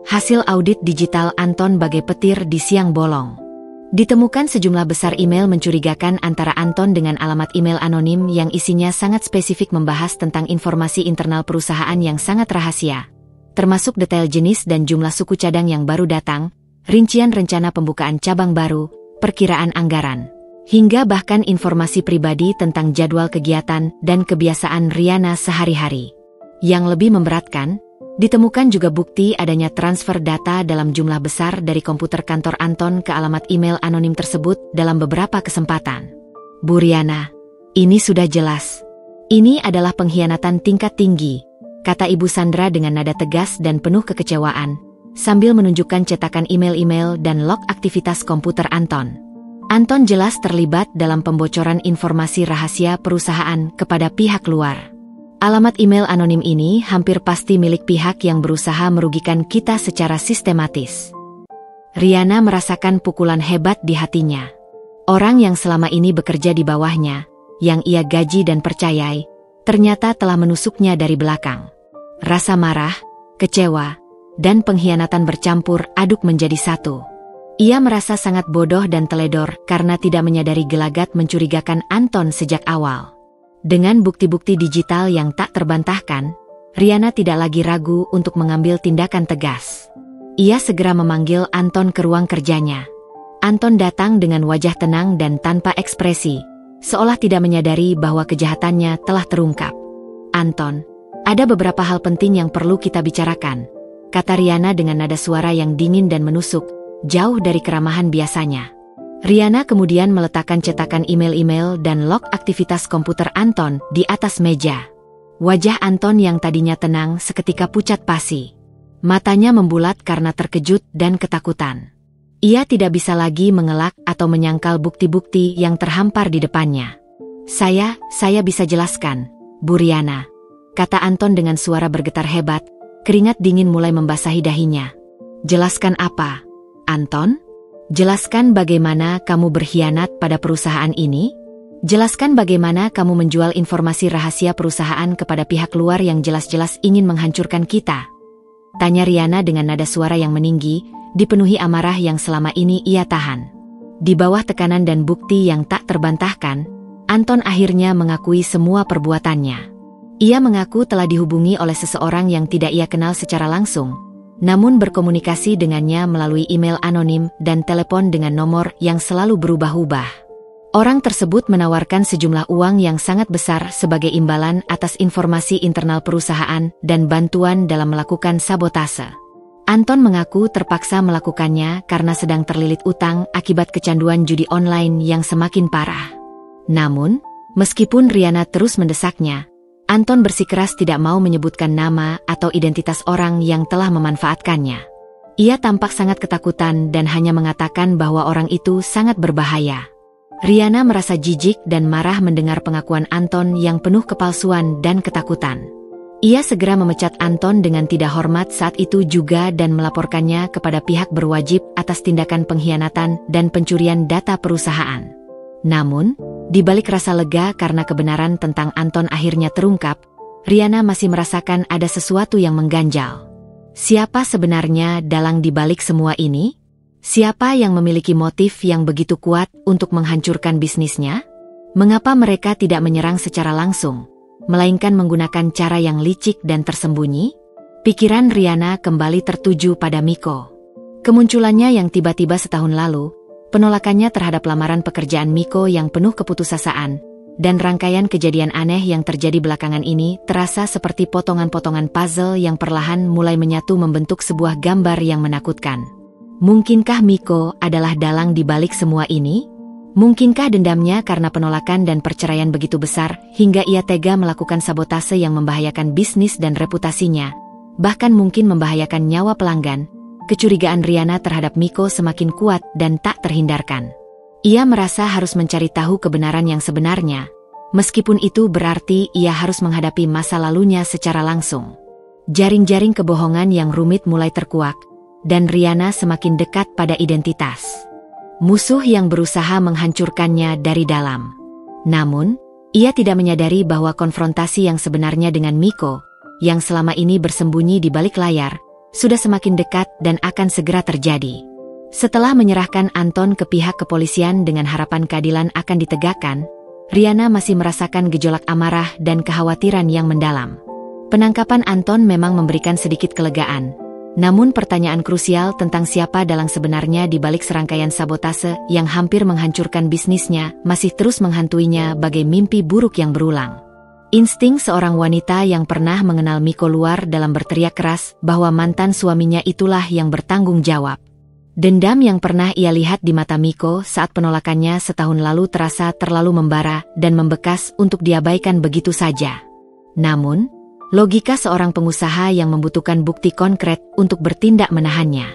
Hasil audit digital Anton bagai petir di siang bolong. Ditemukan sejumlah besar email mencurigakan antara Anton dengan alamat email anonim yang isinya sangat spesifik membahas tentang informasi internal perusahaan yang sangat rahasia, termasuk detail jenis dan jumlah suku cadang yang baru datang, rincian rencana pembukaan cabang baru, perkiraan anggaran, hingga bahkan informasi pribadi tentang jadwal kegiatan dan kebiasaan Rihanna sehari-hari. Yang lebih memberatkan, ditemukan juga bukti adanya transfer data dalam jumlah besar dari komputer kantor Anton ke alamat email anonim tersebut dalam beberapa kesempatan. Bu Rihanna, ini sudah jelas. Ini adalah pengkhianatan tingkat tinggi, kata Ibu Sandra dengan nada tegas dan penuh kekecewaan, sambil menunjukkan cetakan email-email dan log aktivitas komputer Anton. Anton jelas terlibat dalam pembocoran informasi rahasia perusahaan kepada pihak luar. Alamat email anonim ini hampir pasti milik pihak yang berusaha merugikan kita secara sistematis. Rihanna merasakan pukulan hebat di hatinya. Orang yang selama ini bekerja di bawahnya, yang ia gaji dan percayai, ternyata telah menusuknya dari belakang. Rasa marah, kecewa, dan pengkhianatan bercampur aduk menjadi satu. Ia merasa sangat bodoh dan teledor karena tidak menyadari gelagat mencurigakan Anton sejak awal. Dengan bukti-bukti digital yang tak terbantahkan, Rihanna tidak lagi ragu untuk mengambil tindakan tegas. Ia segera memanggil Anton ke ruang kerjanya. Anton datang dengan wajah tenang dan tanpa ekspresi, seolah tidak menyadari bahwa kejahatannya telah terungkap. Anton, ada beberapa hal penting yang perlu kita bicarakan, kata Rihanna dengan nada suara yang dingin dan menusuk, jauh dari keramahan biasanya. Rihanna kemudian meletakkan cetakan email-email dan log aktivitas komputer Anton di atas meja. Wajah Anton yang tadinya tenang seketika pucat pasi. Matanya membulat karena terkejut dan ketakutan. Ia tidak bisa lagi mengelak atau menyangkal bukti-bukti yang terhampar di depannya. Saya bisa jelaskan, Bu Rihanna, kata Anton dengan suara bergetar hebat, keringat dingin mulai membasahi dahinya. Jelaskan apa, Anton? Jelaskan bagaimana kamu berkhianat pada perusahaan ini? Jelaskan bagaimana kamu menjual informasi rahasia perusahaan kepada pihak luar yang jelas-jelas ingin menghancurkan kita? Tanya Rihanna dengan nada suara yang meninggi, dipenuhi amarah yang selama ini ia tahan. Di bawah tekanan dan bukti yang tak terbantahkan, Anton akhirnya mengakui semua perbuatannya. Ia mengaku telah dihubungi oleh seseorang yang tidak ia kenal secara langsung, namun berkomunikasi dengannya melalui email anonim dan telepon dengan nomor yang selalu berubah-ubah. Orang tersebut menawarkan sejumlah uang yang sangat besar sebagai imbalan atas informasi internal perusahaan dan bantuan dalam melakukan sabotase. Anton mengaku terpaksa melakukannya karena sedang terlilit utang akibat kecanduan judi online yang semakin parah. Namun, meskipun Rihanna terus mendesaknya, Anton bersikeras tidak mau menyebutkan nama atau identitas orang yang telah memanfaatkannya. Ia tampak sangat ketakutan dan hanya mengatakan bahwa orang itu sangat berbahaya. Rihanna merasa jijik dan marah mendengar pengakuan Anton yang penuh kepalsuan dan ketakutan. Ia segera memecat Anton dengan tidak hormat saat itu juga dan melaporkannya kepada pihak berwajib atas tindakan pengkhianatan dan pencurian data perusahaan. Namun, di balik rasa lega karena kebenaran tentang Anton akhirnya terungkap, Rihanna masih merasakan ada sesuatu yang mengganjal. Siapa sebenarnya dalang di balik semua ini? Siapa yang memiliki motif yang begitu kuat untuk menghancurkan bisnisnya? Mengapa mereka tidak menyerang secara langsung, melainkan menggunakan cara yang licik dan tersembunyi? Pikiran Rihanna kembali tertuju pada Miko. Kemunculannya yang tiba-tiba setahun lalu, penolakannya terhadap lamaran pekerjaan Miko yang penuh keputusasaan, dan rangkaian kejadian aneh yang terjadi belakangan ini terasa seperti potongan-potongan puzzle yang perlahan mulai menyatu membentuk sebuah gambar yang menakutkan. Mungkinkah Miko adalah dalang di balik semua ini? Mungkinkah dendamnya karena penolakan dan perceraian begitu besar hingga ia tega melakukan sabotase yang membahayakan bisnis dan reputasinya, bahkan mungkin membahayakan nyawa pelanggan? Kecurigaan Riana terhadap Miko semakin kuat dan tak terhindarkan. Ia merasa harus mencari tahu kebenaran yang sebenarnya, meskipun itu berarti ia harus menghadapi masa lalunya secara langsung. Jaring-jaring kebohongan yang rumit mulai terkuak, dan Riana semakin dekat pada identitas musuh yang berusaha menghancurkannya dari dalam. Namun, ia tidak menyadari bahwa konfrontasi yang sebenarnya dengan Miko, yang selama ini bersembunyi di balik layar, sudah semakin dekat dan akan segera terjadi. Setelah menyerahkan Anton ke pihak kepolisian dengan harapan keadilan akan ditegakkan, Riana masih merasakan gejolak amarah dan kekhawatiran yang mendalam. Penangkapan Anton memang memberikan sedikit kelegaan. Namun pertanyaan krusial tentang siapa dalang sebenarnya di balik serangkaian sabotase yang hampir menghancurkan bisnisnya masih terus menghantuinya bagai mimpi buruk yang berulang. Insting seorang wanita yang pernah mengenal Miko luar dalam berteriak keras bahwa mantan suaminya itulah yang bertanggung jawab. Dendam yang pernah ia lihat di mata Miko saat penolakannya setahun lalu terasa terlalu membara dan membekas untuk diabaikan begitu saja. Namun, logika seorang pengusaha yang membutuhkan bukti konkret untuk bertindak menahannya.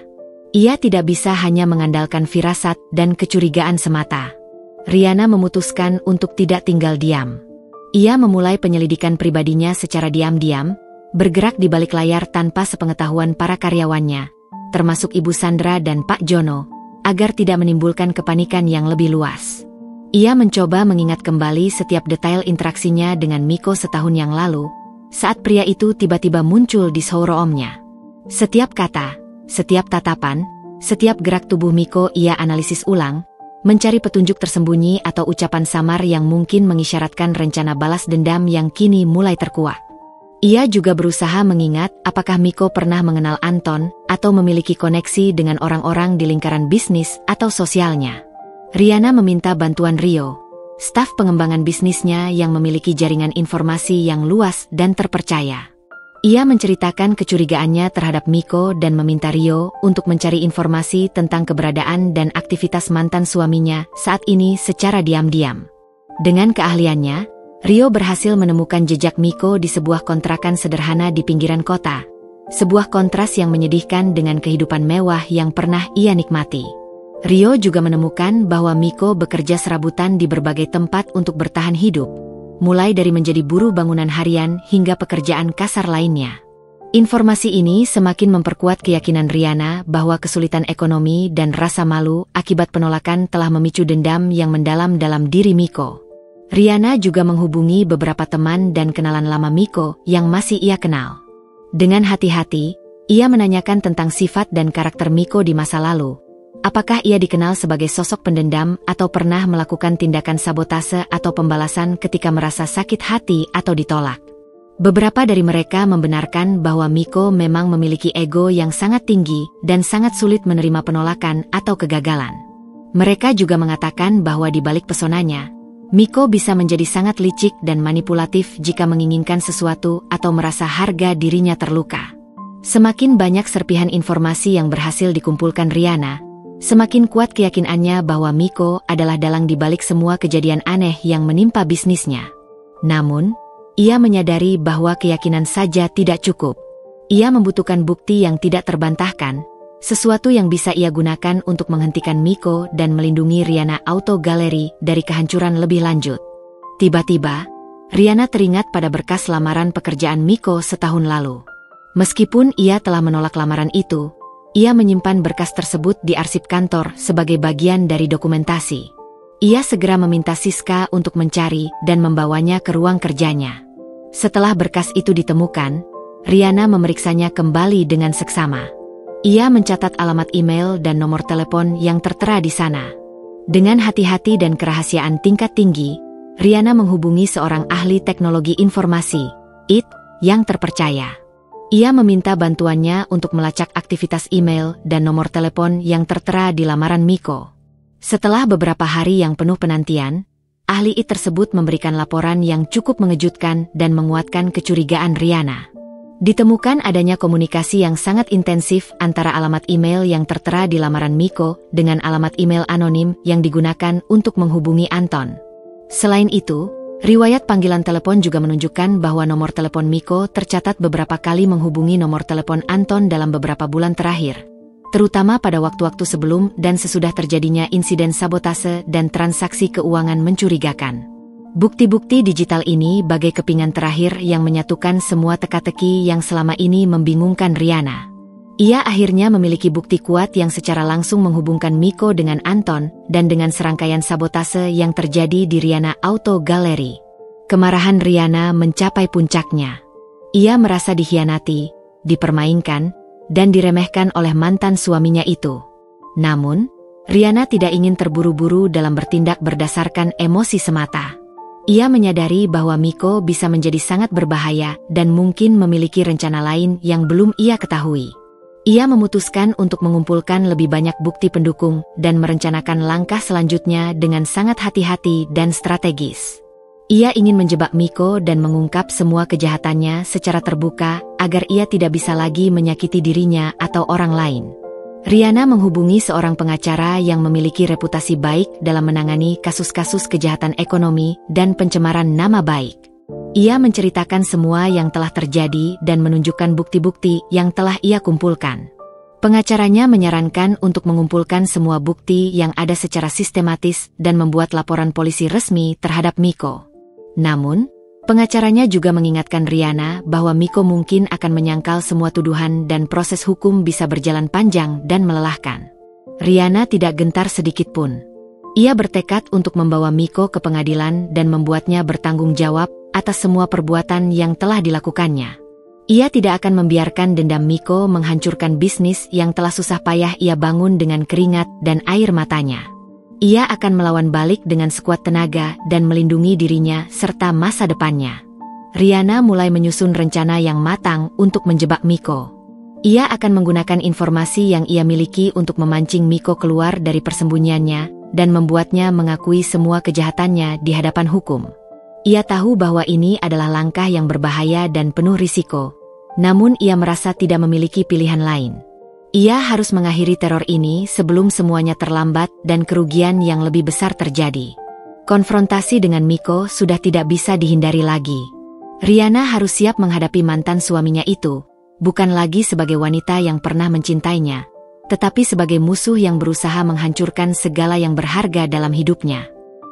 Ia tidak bisa hanya mengandalkan firasat dan kecurigaan semata. Riana memutuskan untuk tidak tinggal diam. Ia memulai penyelidikan pribadinya secara diam-diam, bergerak di balik layar tanpa sepengetahuan para karyawannya, termasuk Ibu Sandra dan Pak Jono, agar tidak menimbulkan kepanikan yang lebih luas. Ia mencoba mengingat kembali setiap detail interaksinya dengan Miko setahun yang lalu, saat pria itu tiba-tiba muncul di showroomnya. Setiap kata, setiap tatapan, setiap gerak tubuh Miko ia analisis ulang, mencari petunjuk tersembunyi atau ucapan samar yang mungkin mengisyaratkan rencana balas dendam yang kini mulai terkuak. Ia juga berusaha mengingat apakah Miko pernah mengenal Anton atau memiliki koneksi dengan orang-orang di lingkaran bisnis atau sosialnya. Riana meminta bantuan Rio, staf pengembangan bisnisnya yang memiliki jaringan informasi yang luas dan terpercaya. Ia menceritakan kecurigaannya terhadap Miko dan meminta Rio untuk mencari informasi tentang keberadaan dan aktivitas mantan suaminya saat ini secara diam-diam. Dengan keahliannya, Rio berhasil menemukan jejak Miko di sebuah kontrakan sederhana di pinggiran kota. Sebuah kontras yang menyedihkan dengan kehidupan mewah yang pernah ia nikmati. Rio juga menemukan bahwa Miko bekerja serabutan di berbagai tempat untuk bertahan hidup, mulai dari menjadi buruh bangunan harian hingga pekerjaan kasar lainnya. Informasi ini semakin memperkuat keyakinan Riana bahwa kesulitan ekonomi dan rasa malu akibat penolakan telah memicu dendam yang mendalam dalam diri Miko. Riana juga menghubungi beberapa teman dan kenalan lama Miko yang masih ia kenal. Dengan hati-hati, ia menanyakan tentang sifat dan karakter Miko di masa lalu. Apakah ia dikenal sebagai sosok pendendam atau pernah melakukan tindakan sabotase atau pembalasan ketika merasa sakit hati atau ditolak? Beberapa dari mereka membenarkan bahwa Miko memang memiliki ego yang sangat tinggi dan sangat sulit menerima penolakan atau kegagalan. Mereka juga mengatakan bahwa di balik pesonanya, Miko bisa menjadi sangat licik dan manipulatif jika menginginkan sesuatu atau merasa harga dirinya terluka. Semakin banyak serpihan informasi yang berhasil dikumpulkan Riana, semakin kuat keyakinannya bahwa Miko adalah dalang di balik semua kejadian aneh yang menimpa bisnisnya. Namun, ia menyadari bahwa keyakinan saja tidak cukup. Ia membutuhkan bukti yang tidak terbantahkan, sesuatu yang bisa ia gunakan untuk menghentikan Miko dan melindungi Riana Auto Gallery dari kehancuran lebih lanjut. Tiba-tiba, Riana teringat pada berkas lamaran pekerjaan Miko setahun lalu. Meskipun ia telah menolak lamaran itu, ia menyimpan berkas tersebut di arsip kantor sebagai bagian dari dokumentasi. Ia segera meminta Siska untuk mencari dan membawanya ke ruang kerjanya. Setelah berkas itu ditemukan, Riana memeriksanya kembali dengan seksama. Ia mencatat alamat email dan nomor telepon yang tertera di sana. Dengan hati-hati dan kerahasiaan tingkat tinggi, Riana menghubungi seorang ahli teknologi informasi, IT, yang terpercaya. Ia meminta bantuannya untuk melacak aktivitas email dan nomor telepon yang tertera di lamaran Miko. Setelah beberapa hari yang penuh penantian, ahli IT tersebut memberikan laporan yang cukup mengejutkan dan menguatkan kecurigaan Riana. Ditemukan adanya komunikasi yang sangat intensif antara alamat email yang tertera di lamaran Miko dengan alamat email anonim yang digunakan untuk menghubungi Anton. Selain itu, riwayat panggilan telepon juga menunjukkan bahwa nomor telepon Miko tercatat beberapa kali menghubungi nomor telepon Anton dalam beberapa bulan terakhir, terutama pada waktu-waktu sebelum dan sesudah terjadinya insiden sabotase dan transaksi keuangan mencurigakan. Bukti-bukti digital ini bagai kepingan terakhir yang menyatukan semua teka-teki yang selama ini membingungkan Riana. Ia akhirnya memiliki bukti kuat yang secara langsung menghubungkan Miko dengan Anton dan dengan serangkaian sabotase yang terjadi di Riana Auto Gallery. Kemarahan Riana mencapai puncaknya. Ia merasa dikhianati, dipermainkan, dan diremehkan oleh mantan suaminya itu. Namun, Riana tidak ingin terburu-buru dalam bertindak berdasarkan emosi semata. Ia menyadari bahwa Miko bisa menjadi sangat berbahaya dan mungkin memiliki rencana lain yang belum ia ketahui. Ia memutuskan untuk mengumpulkan lebih banyak bukti pendukung dan merencanakan langkah selanjutnya dengan sangat hati-hati dan strategis. Ia ingin menjebak Miko dan mengungkap semua kejahatannya secara terbuka agar ia tidak bisa lagi menyakiti dirinya atau orang lain. Riana menghubungi seorang pengacara yang memiliki reputasi baik dalam menangani kasus-kasus kejahatan ekonomi dan pencemaran nama baik. Ia menceritakan semua yang telah terjadi dan menunjukkan bukti-bukti yang telah ia kumpulkan. Pengacaranya menyarankan untuk mengumpulkan semua bukti yang ada secara sistematis dan membuat laporan polisi resmi terhadap Miko. Namun, pengacaranya juga mengingatkan Riana bahwa Miko mungkin akan menyangkal semua tuduhan dan proses hukum bisa berjalan panjang dan melelahkan. Riana tidak gentar sedikit pun. Ia bertekad untuk membawa Miko ke pengadilan dan membuatnya bertanggung jawab atas semua perbuatan yang telah dilakukannya. Ia tidak akan membiarkan dendam Miko menghancurkan bisnis yang telah susah payah ia bangun dengan keringat dan air matanya. Ia akan melawan balik dengan sekuat tenaga dan melindungi dirinya serta masa depannya. Riana mulai menyusun rencana yang matang untuk menjebak Miko. Ia akan menggunakan informasi yang ia miliki untuk memancing Miko keluar dari persembunyiannya dan membuatnya mengakui semua kejahatannya di hadapan hukum. Ia tahu bahwa ini adalah langkah yang berbahaya dan penuh risiko, namun ia merasa tidak memiliki pilihan lain. Ia harus mengakhiri teror ini sebelum semuanya terlambat dan kerugian yang lebih besar terjadi. Konfrontasi dengan Miko sudah tidak bisa dihindari lagi. Riana harus siap menghadapi mantan suaminya itu, bukan lagi sebagai wanita yang pernah mencintainya, tetapi sebagai musuh yang berusaha menghancurkan segala yang berharga dalam hidupnya.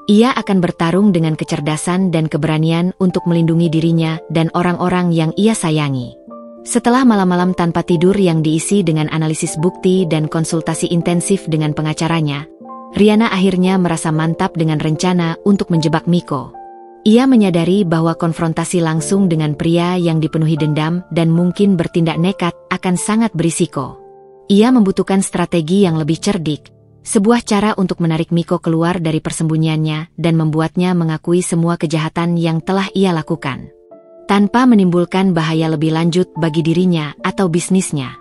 Ia akan bertarung dengan kecerdasan dan keberanian untuk melindungi dirinya dan orang-orang yang ia sayangi. Setelah malam-malam tanpa tidur yang diisi dengan analisis bukti dan konsultasi intensif dengan pengacaranya, Riana akhirnya merasa mantap dengan rencana untuk menjebak Miko. Ia menyadari bahwa konfrontasi langsung dengan pria yang dipenuhi dendam dan mungkin bertindak nekat akan sangat berisiko. Ia membutuhkan strategi yang lebih cerdik, sebuah cara untuk menarik Miko keluar dari persembunyiannya dan membuatnya mengakui semua kejahatan yang telah ia lakukan, tanpa menimbulkan bahaya lebih lanjut bagi dirinya atau bisnisnya.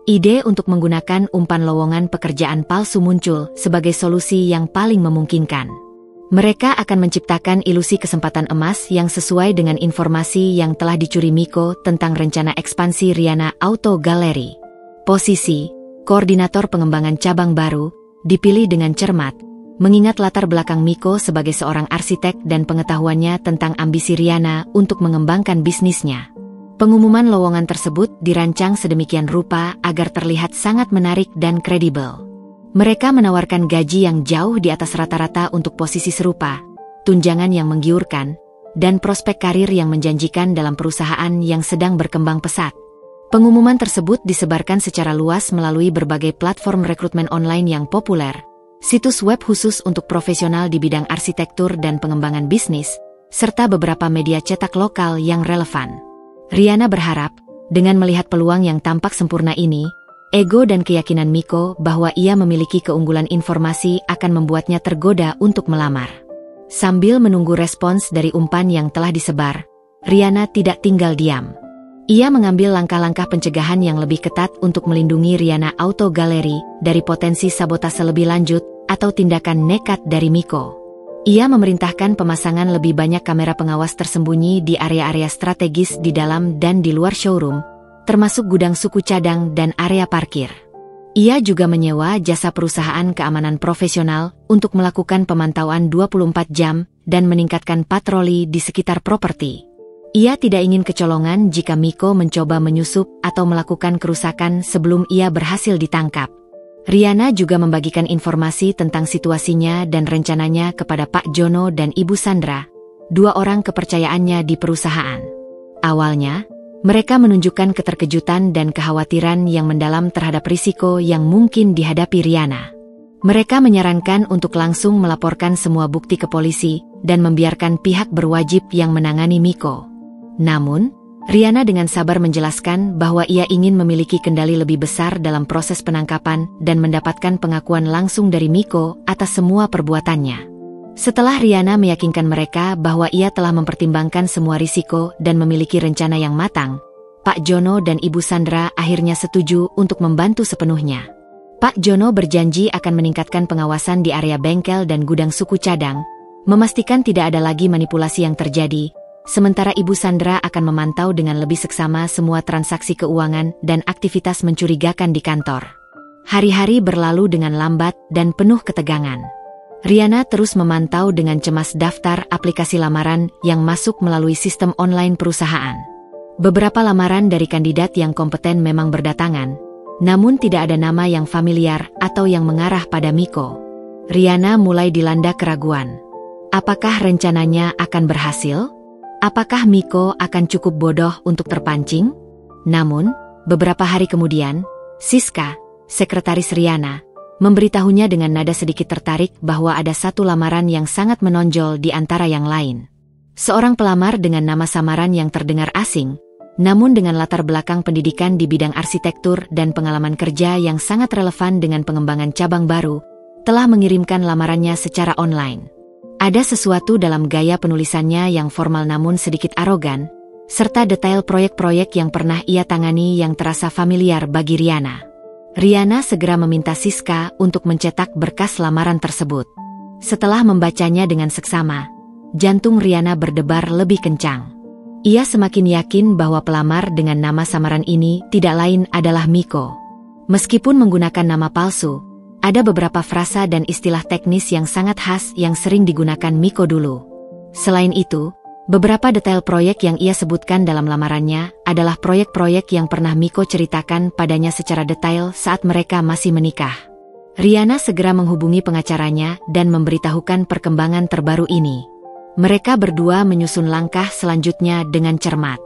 Ide untuk menggunakan umpan lowongan pekerjaan palsu muncul sebagai solusi yang paling memungkinkan. Mereka akan menciptakan ilusi kesempatan emas yang sesuai dengan informasi yang telah dicuri Miko tentang rencana ekspansi Riana Auto Gallery. Posisi koordinator pengembangan cabang baru dipilih dengan cermat, mengingat latar belakang Miko sebagai seorang arsitek dan pengetahuannya tentang ambisi Riana untuk mengembangkan bisnisnya. Pengumuman lowongan tersebut dirancang sedemikian rupa agar terlihat sangat menarik dan kredibel. Mereka menawarkan gaji yang jauh di atas rata-rata untuk posisi serupa, tunjangan yang menggiurkan, dan prospek karir yang menjanjikan dalam perusahaan yang sedang berkembang pesat. Pengumuman tersebut disebarkan secara luas melalui berbagai platform rekrutmen online yang populer, situs web khusus untuk profesional di bidang arsitektur dan pengembangan bisnis, serta beberapa media cetak lokal yang relevan. Riana berharap, dengan melihat peluang yang tampak sempurna ini, ego dan keyakinan Miko bahwa ia memiliki keunggulan informasi akan membuatnya tergoda untuk melamar. Sambil menunggu respons dari umpan yang telah disebar, Riana tidak tinggal diam. Ia mengambil langkah-langkah pencegahan yang lebih ketat untuk melindungi Riana Auto Gallery dari potensi sabotase lebih lanjut atau tindakan nekat dari Miko. Ia memerintahkan pemasangan lebih banyak kamera pengawas tersembunyi di area-area strategis di dalam dan di luar showroom, termasuk gudang suku cadang dan area parkir. Ia juga menyewa jasa perusahaan keamanan profesional untuk melakukan pemantauan 24 jam dan meningkatkan patroli di sekitar properti. Ia tidak ingin kecolongan jika Miko mencoba menyusup atau melakukan kerusakan sebelum ia berhasil ditangkap. Riana juga membagikan informasi tentang situasinya dan rencananya kepada Pak Jono dan Ibu Sandra, dua orang kepercayaannya di perusahaan. Awalnya, mereka menunjukkan keterkejutan dan kekhawatiran yang mendalam terhadap risiko yang mungkin dihadapi Riana. Mereka menyarankan untuk langsung melaporkan semua bukti ke polisi dan membiarkan pihak berwajib yang menangani Miko. Namun, Riana dengan sabar menjelaskan bahwa ia ingin memiliki kendali lebih besar dalam proses penangkapan dan mendapatkan pengakuan langsung dari Miko atas semua perbuatannya. Setelah Riana meyakinkan mereka bahwa ia telah mempertimbangkan semua risiko dan memiliki rencana yang matang, Pak Jono dan Ibu Sandra akhirnya setuju untuk membantu sepenuhnya. Pak Jono berjanji akan meningkatkan pengawasan di area bengkel dan gudang suku cadang, memastikan tidak ada lagi manipulasi yang terjadi, sementara Ibu Sandra akan memantau dengan lebih seksama semua transaksi keuangan dan aktivitas mencurigakan di kantor. Hari-hari berlalu dengan lambat dan penuh ketegangan. Riana terus memantau dengan cemas daftar aplikasi lamaran yang masuk melalui sistem online perusahaan. Beberapa lamaran dari kandidat yang kompeten memang berdatangan, namun tidak ada nama yang familiar atau yang mengarah pada Miko. Riana mulai dilanda keraguan. Apakah rencananya akan berhasil? Apakah Miko akan cukup bodoh untuk terpancing? Namun, beberapa hari kemudian, Siska, sekretaris Riana, memberitahunya dengan nada sedikit tertarik bahwa ada satu lamaran yang sangat menonjol di antara yang lain. Seorang pelamar dengan nama samaran yang terdengar asing, namun dengan latar belakang pendidikan di bidang arsitektur dan pengalaman kerja yang sangat relevan dengan pengembangan cabang baru, telah mengirimkan lamarannya secara online. Ada sesuatu dalam gaya penulisannya yang formal namun sedikit arogan, serta detail proyek-proyek yang pernah ia tangani yang terasa familiar bagi Riana. Riana segera meminta Siska untuk mencetak berkas lamaran tersebut. Setelah membacanya dengan seksama, jantung Riana berdebar lebih kencang. Ia semakin yakin bahwa pelamar dengan nama samaran ini tidak lain adalah Miko. Meskipun menggunakan nama palsu, ada beberapa frasa dan istilah teknis yang sangat khas yang sering digunakan Miko dulu. Selain itu, beberapa detail proyek yang ia sebutkan dalam lamarannya adalah proyek-proyek yang pernah Miko ceritakan padanya secara detail saat mereka masih menikah. Riana segera menghubungi pengacaranya dan memberitahukan perkembangan terbaru ini. Mereka berdua menyusun langkah selanjutnya dengan cermat.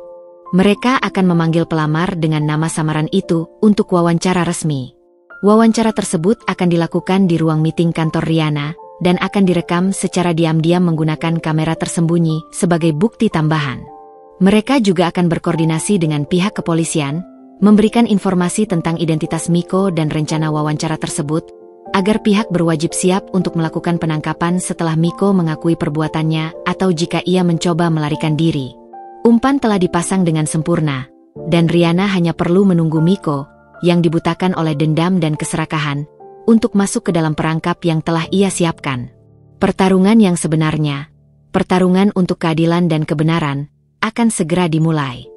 Mereka akan memanggil pelamar dengan nama samaran itu untuk wawancara resmi. Wawancara tersebut akan dilakukan di ruang meeting kantor Riana dan akan direkam secara diam-diam menggunakan kamera tersembunyi sebagai bukti tambahan. Mereka juga akan berkoordinasi dengan pihak kepolisian, memberikan informasi tentang identitas Miko dan rencana wawancara tersebut, agar pihak berwajib siap untuk melakukan penangkapan setelah Miko mengakui perbuatannya atau jika ia mencoba melarikan diri. Umpan telah dipasang dengan sempurna, dan Riana hanya perlu menunggu Miko, yang dibutakan oleh dendam dan keserakahan, untuk masuk ke dalam perangkap yang telah ia siapkan. Pertarungan yang sebenarnya, pertarungan untuk keadilan dan kebenaran, akan segera dimulai.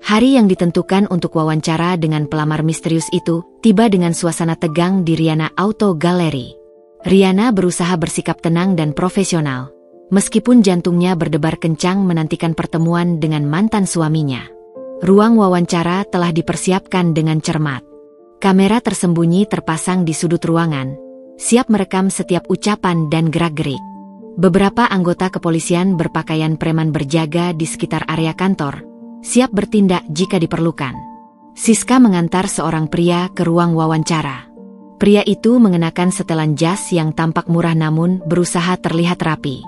Hari yang ditentukan untuk wawancara dengan pelamar misterius itu tiba dengan suasana tegang di Riana Auto Gallery. Riana berusaha bersikap tenang dan profesional, meskipun jantungnya berdebar kencang menantikan pertemuan dengan mantan suaminya. Ruang wawancara telah dipersiapkan dengan cermat. Kamera tersembunyi terpasang di sudut ruangan, siap merekam setiap ucapan dan gerak-gerik. Beberapa anggota kepolisian berpakaian preman berjaga di sekitar area kantor, siap bertindak jika diperlukan. Siska mengantar seorang pria ke ruang wawancara. Pria itu mengenakan setelan jas yang tampak murah namun berusaha terlihat rapi.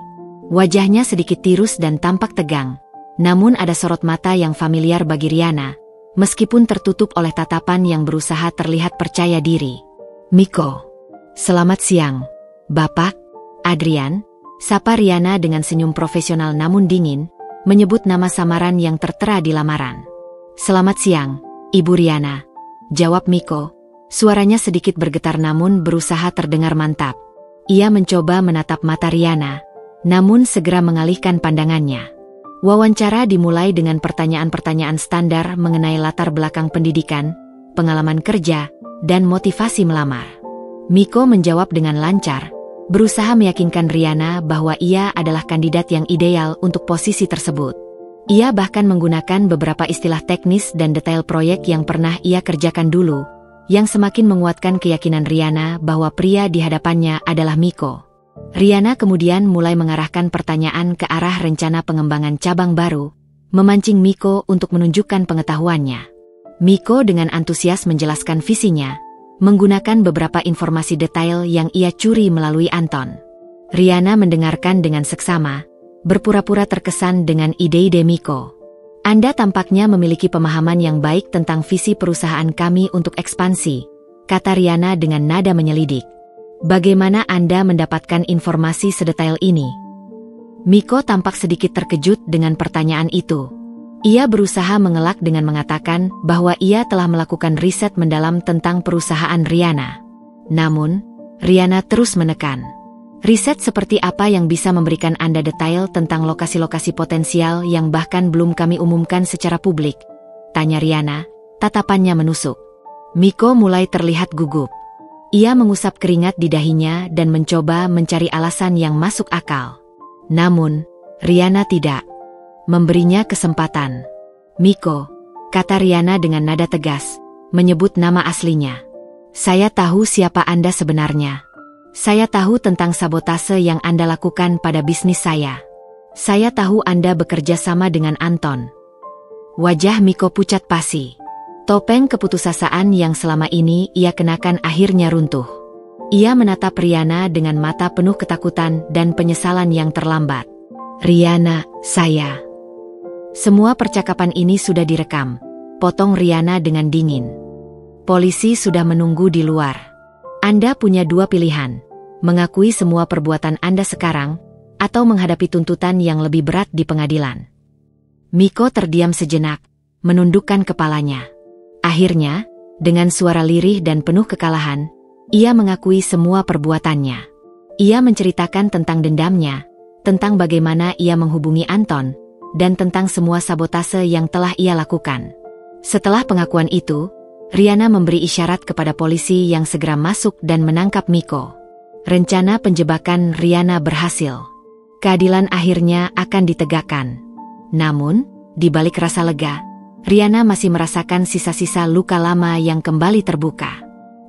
Wajahnya sedikit tirus dan tampak tegang, namun ada sorot mata yang familiar bagi Riana, meskipun tertutup oleh tatapan yang berusaha terlihat percaya diri. Miko. Selamat siang, Bapak. Adrian, sapa Riana dengan senyum profesional namun dingin, menyebut nama samaran yang tertera di lamaran. Selamat siang, Ibu Riana, jawab Miko. Suaranya sedikit bergetar namun berusaha terdengar mantap. Ia mencoba menatap mata Riana, namun segera mengalihkan pandangannya. Wawancara dimulai dengan pertanyaan-pertanyaan standar mengenai latar belakang pendidikan, pengalaman kerja, dan motivasi melamar. Miko menjawab dengan lancar, berusaha meyakinkan Riana bahwa ia adalah kandidat yang ideal untuk posisi tersebut. Ia bahkan menggunakan beberapa istilah teknis dan detail proyek yang pernah ia kerjakan dulu, yang semakin menguatkan keyakinan Riana bahwa pria di hadapannya adalah Miko. Riana kemudian mulai mengarahkan pertanyaan ke arah rencana pengembangan cabang baru, memancing Miko untuk menunjukkan pengetahuannya. Miko dengan antusias menjelaskan visinya, menggunakan beberapa informasi detail yang ia curi melalui Anton. Riana mendengarkan dengan seksama, berpura-pura terkesan dengan ide-ide Miko. Anda tampaknya memiliki pemahaman yang baik tentang visi perusahaan kami untuk ekspansi, kata Riana dengan nada menyelidik. Bagaimana Anda mendapatkan informasi sedetail ini? Miko tampak sedikit terkejut dengan pertanyaan itu. Ia berusaha mengelak dengan mengatakan bahwa ia telah melakukan riset mendalam tentang perusahaan Riana. Namun, Riana terus menekan. Riset seperti apa yang bisa memberikan Anda detail tentang lokasi-lokasi potensial yang bahkan belum kami umumkan secara publik? Tanya Riana, tatapannya menusuk. Miko mulai terlihat gugup. Ia mengusap keringat di dahinya dan mencoba mencari alasan yang masuk akal. Namun, Riana tidak memberinya kesempatan. Miko, kata Riana dengan nada tegas, menyebut nama aslinya. Saya tahu siapa Anda sebenarnya. Saya tahu tentang sabotase yang Anda lakukan pada bisnis saya. Saya tahu Anda bekerja sama dengan Anton. Wajah Miko pucat pasi. Topeng keputusasaan yang selama ini ia kenakan akhirnya runtuh. Ia menatap Riana dengan mata penuh ketakutan dan penyesalan yang terlambat. Riana, saya. Semua percakapan ini sudah direkam, potong Riana dengan dingin. Polisi sudah menunggu di luar. Anda punya dua pilihan, mengakui semua perbuatan Anda sekarang, atau menghadapi tuntutan yang lebih berat di pengadilan. Miko terdiam sejenak, menundukkan kepalanya. Akhirnya, dengan suara lirih dan penuh kekalahan, ia mengakui semua perbuatannya. Ia menceritakan tentang dendamnya, tentang bagaimana ia menghubungi Anton, dan tentang semua sabotase yang telah ia lakukan. Setelah pengakuan itu, Riana memberi isyarat kepada polisi yang segera masuk dan menangkap Miko. Rencana penjebakan Riana berhasil. Keadilan akhirnya akan ditegakkan. Namun, di balik rasa lega, Riana masih merasakan sisa-sisa luka lama yang kembali terbuka.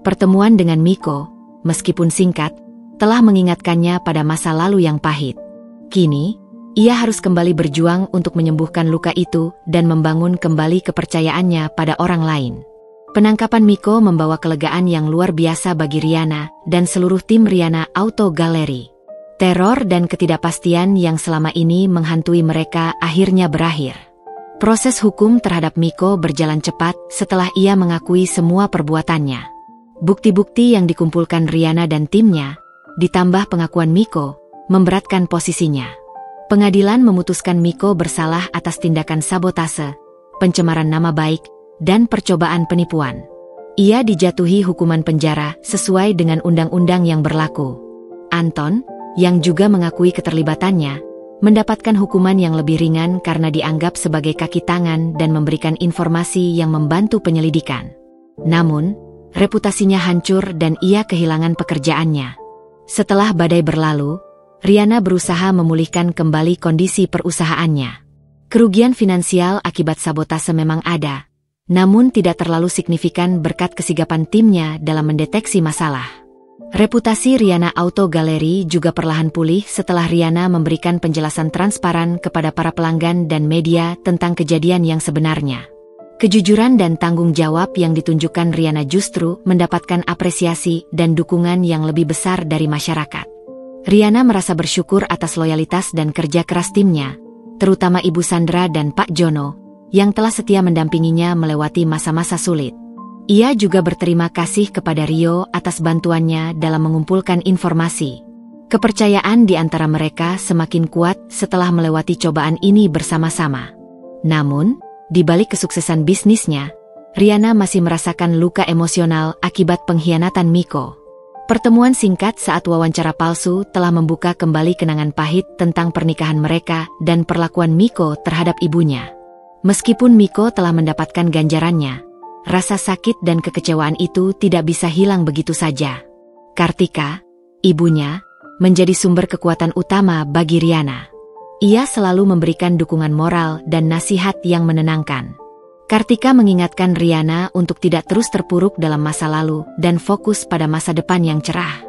Pertemuan dengan Miko, meskipun singkat, telah mengingatkannya pada masa lalu yang pahit. Kini, ia harus kembali berjuang untuk menyembuhkan luka itu dan membangun kembali kepercayaannya pada orang lain. Penangkapan Miko membawa kelegaan yang luar biasa bagi Riana dan seluruh tim Riana Auto Gallery. Teror dan ketidakpastian yang selama ini menghantui mereka akhirnya berakhir. Proses hukum terhadap Miko berjalan cepat setelah ia mengakui semua perbuatannya. Bukti-bukti yang dikumpulkan Riana dan timnya, ditambah pengakuan Miko, memberatkan posisinya. Pengadilan memutuskan Miko bersalah atas tindakan sabotase, pencemaran nama baik, dan percobaan penipuan. Ia dijatuhi hukuman penjara sesuai dengan undang-undang yang berlaku. Anton, yang juga mengakui keterlibatannya, mendapatkan hukuman yang lebih ringan karena dianggap sebagai kaki tangan dan memberikan informasi yang membantu penyelidikan. Namun, reputasinya hancur dan ia kehilangan pekerjaannya. Setelah badai berlalu, Riana berusaha memulihkan kembali kondisi perusahaannya. Kerugian finansial akibat sabotase memang ada, namun tidak terlalu signifikan berkat kesigapan timnya dalam mendeteksi masalah. Reputasi Riana Auto Gallery juga perlahan pulih setelah Riana memberikan penjelasan transparan kepada para pelanggan dan media tentang kejadian yang sebenarnya. Kejujuran dan tanggung jawab yang ditunjukkan Riana justru mendapatkan apresiasi dan dukungan yang lebih besar dari masyarakat. Riana merasa bersyukur atas loyalitas dan kerja keras timnya, terutama Ibu Sandra dan Pak Jono, yang telah setia mendampinginya melewati masa-masa sulit. Ia juga berterima kasih kepada Rio atas bantuannya dalam mengumpulkan informasi. Kepercayaan di antara mereka semakin kuat setelah melewati cobaan ini bersama-sama. Namun, di balik kesuksesan bisnisnya, Riana masih merasakan luka emosional akibat pengkhianatan Miko. Pertemuan singkat saat wawancara palsu telah membuka kembali kenangan pahit tentang pernikahan mereka dan perlakuan Miko terhadap ibunya. Meskipun Miko telah mendapatkan ganjarannya, rasa sakit dan kekecewaan itu tidak bisa hilang begitu saja. Kartika, ibunya, menjadi sumber kekuatan utama bagi Riana. Ia selalu memberikan dukungan moral dan nasihat yang menenangkan. Kartika mengingatkan Riana untuk tidak terus terpuruk dalam masa lalu dan fokus pada masa depan yang cerah.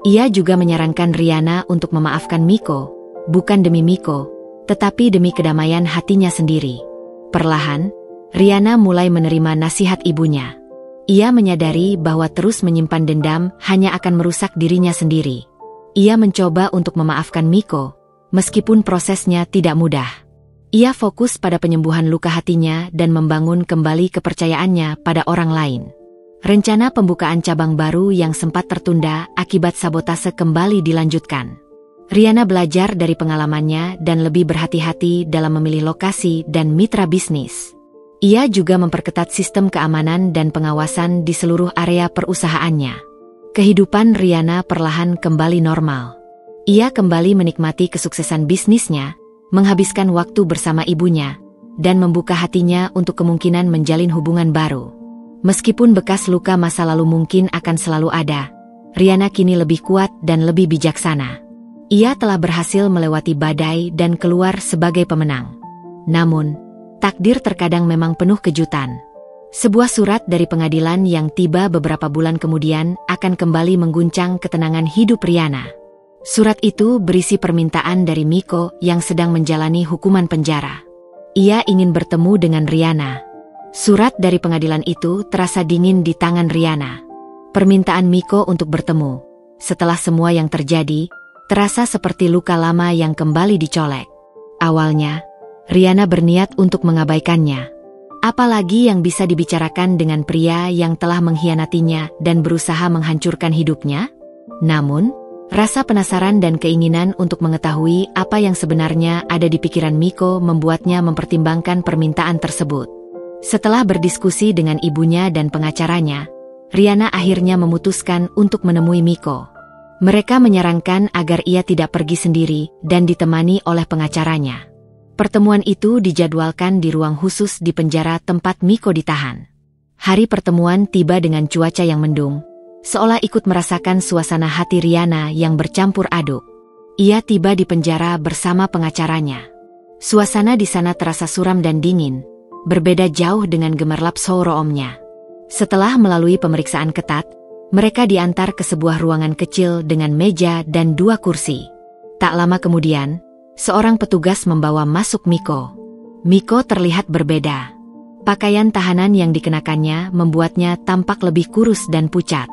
Ia juga menyarankan Riana untuk memaafkan Miko, bukan demi Miko, tetapi demi kedamaian hatinya sendiri. Perlahan, Riana mulai menerima nasihat ibunya. Ia menyadari bahwa terus menyimpan dendam hanya akan merusak dirinya sendiri. Ia mencoba untuk memaafkan Miko, meskipun prosesnya tidak mudah. Ia fokus pada penyembuhan luka hatinya dan membangun kembali kepercayaannya pada orang lain. Rencana pembukaan cabang baru yang sempat tertunda akibat sabotase kembali dilanjutkan. Riana belajar dari pengalamannya dan lebih berhati-hati dalam memilih lokasi dan mitra bisnis. Ia juga memperketat sistem keamanan dan pengawasan di seluruh area perusahaannya. Kehidupan Riana perlahan kembali normal. Ia kembali menikmati kesuksesan bisnisnya, menghabiskan waktu bersama ibunya, dan membuka hatinya untuk kemungkinan menjalin hubungan baru. Meskipun bekas luka masa lalu mungkin akan selalu ada, Riana kini lebih kuat dan lebih bijaksana. Ia telah berhasil melewati badai dan keluar sebagai pemenang. Namun, takdir terkadang memang penuh kejutan. Sebuah surat dari pengadilan yang tiba beberapa bulan kemudian akan kembali mengguncang ketenangan hidup Riana. Surat itu berisi permintaan dari Miko yang sedang menjalani hukuman penjara. Ia ingin bertemu dengan Riana. Surat dari pengadilan itu terasa dingin di tangan Riana. Permintaan Miko untuk bertemu, setelah semua yang terjadi, terasa seperti luka lama yang kembali dicolek. Awalnya, Riana berniat untuk mengabaikannya. Apalagi yang bisa dibicarakan dengan pria yang telah mengkhianatinya dan berusaha menghancurkan hidupnya? Namun, rasa penasaran dan keinginan untuk mengetahui apa yang sebenarnya ada di pikiran Miko membuatnya mempertimbangkan permintaan tersebut. Setelah berdiskusi dengan ibunya dan pengacaranya, Riana akhirnya memutuskan untuk menemui Miko. Mereka menyarankan agar ia tidak pergi sendiri dan ditemani oleh pengacaranya. Pertemuan itu dijadwalkan di ruang khusus di penjara tempat Miko ditahan. Hari pertemuan tiba dengan cuaca yang mendung, seolah ikut merasakan suasana hati Riana yang bercampur aduk. Ia tiba di penjara bersama pengacaranya. Suasana di sana terasa suram dan dingin, berbeda jauh dengan gemerlap Sooroomnya. Setelah melalui pemeriksaan ketat, mereka diantar ke sebuah ruangan kecil dengan meja dan 2 kursi. Tak lama kemudian, seorang petugas membawa masuk Miko. Miko terlihat berbeda. Pakaian tahanan yang dikenakannya membuatnya tampak lebih kurus dan pucat.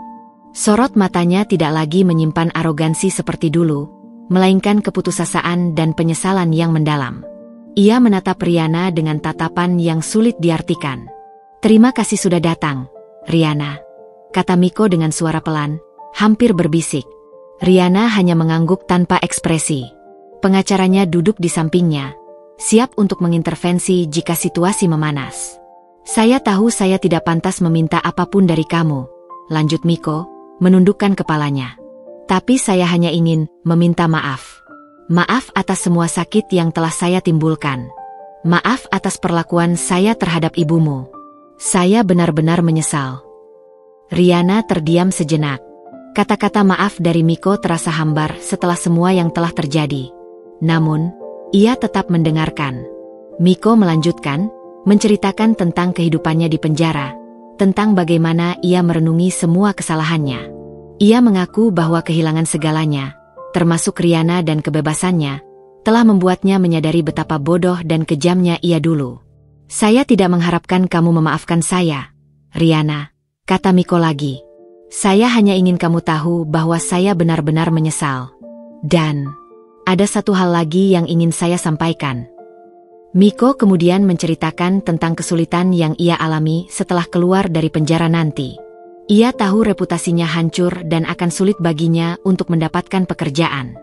Sorot matanya tidak lagi menyimpan arogansi seperti dulu, melainkan keputusasaan dan penyesalan yang mendalam. Ia menatap Riana dengan tatapan yang sulit diartikan. "Terima kasih sudah datang, Riana," kata Miko dengan suara pelan, hampir berbisik. Riana hanya mengangguk tanpa ekspresi. Pengacaranya duduk di sampingnya, siap untuk mengintervensi jika situasi memanas. "Saya tahu saya tidak pantas meminta apapun dari kamu," lanjut Miko, menundukkan kepalanya. "Tapi saya hanya ingin meminta maaf. Maaf atas semua sakit yang telah saya timbulkan. Maaf atas perlakuan saya terhadap ibumu. Saya benar-benar menyesal." Riana terdiam sejenak. Kata-kata maaf dari Miko terasa hambar setelah semua yang telah terjadi. Namun, ia tetap mendengarkan. Miko melanjutkan, menceritakan tentang kehidupannya di penjara, tentang bagaimana ia merenungi semua kesalahannya. Ia mengaku bahwa kehilangan segalanya, termasuk Riana dan kebebasannya, telah membuatnya menyadari betapa bodoh dan kejamnya ia dulu. "Saya tidak mengharapkan kamu memaafkan saya, Riana," kata Miko lagi. "Saya hanya ingin kamu tahu bahwa saya benar-benar menyesal. Dan ada satu hal lagi yang ingin saya sampaikan." Miko kemudian menceritakan tentang kesulitan yang ia alami setelah keluar dari penjara nanti. Ia tahu reputasinya hancur dan akan sulit baginya untuk mendapatkan pekerjaan.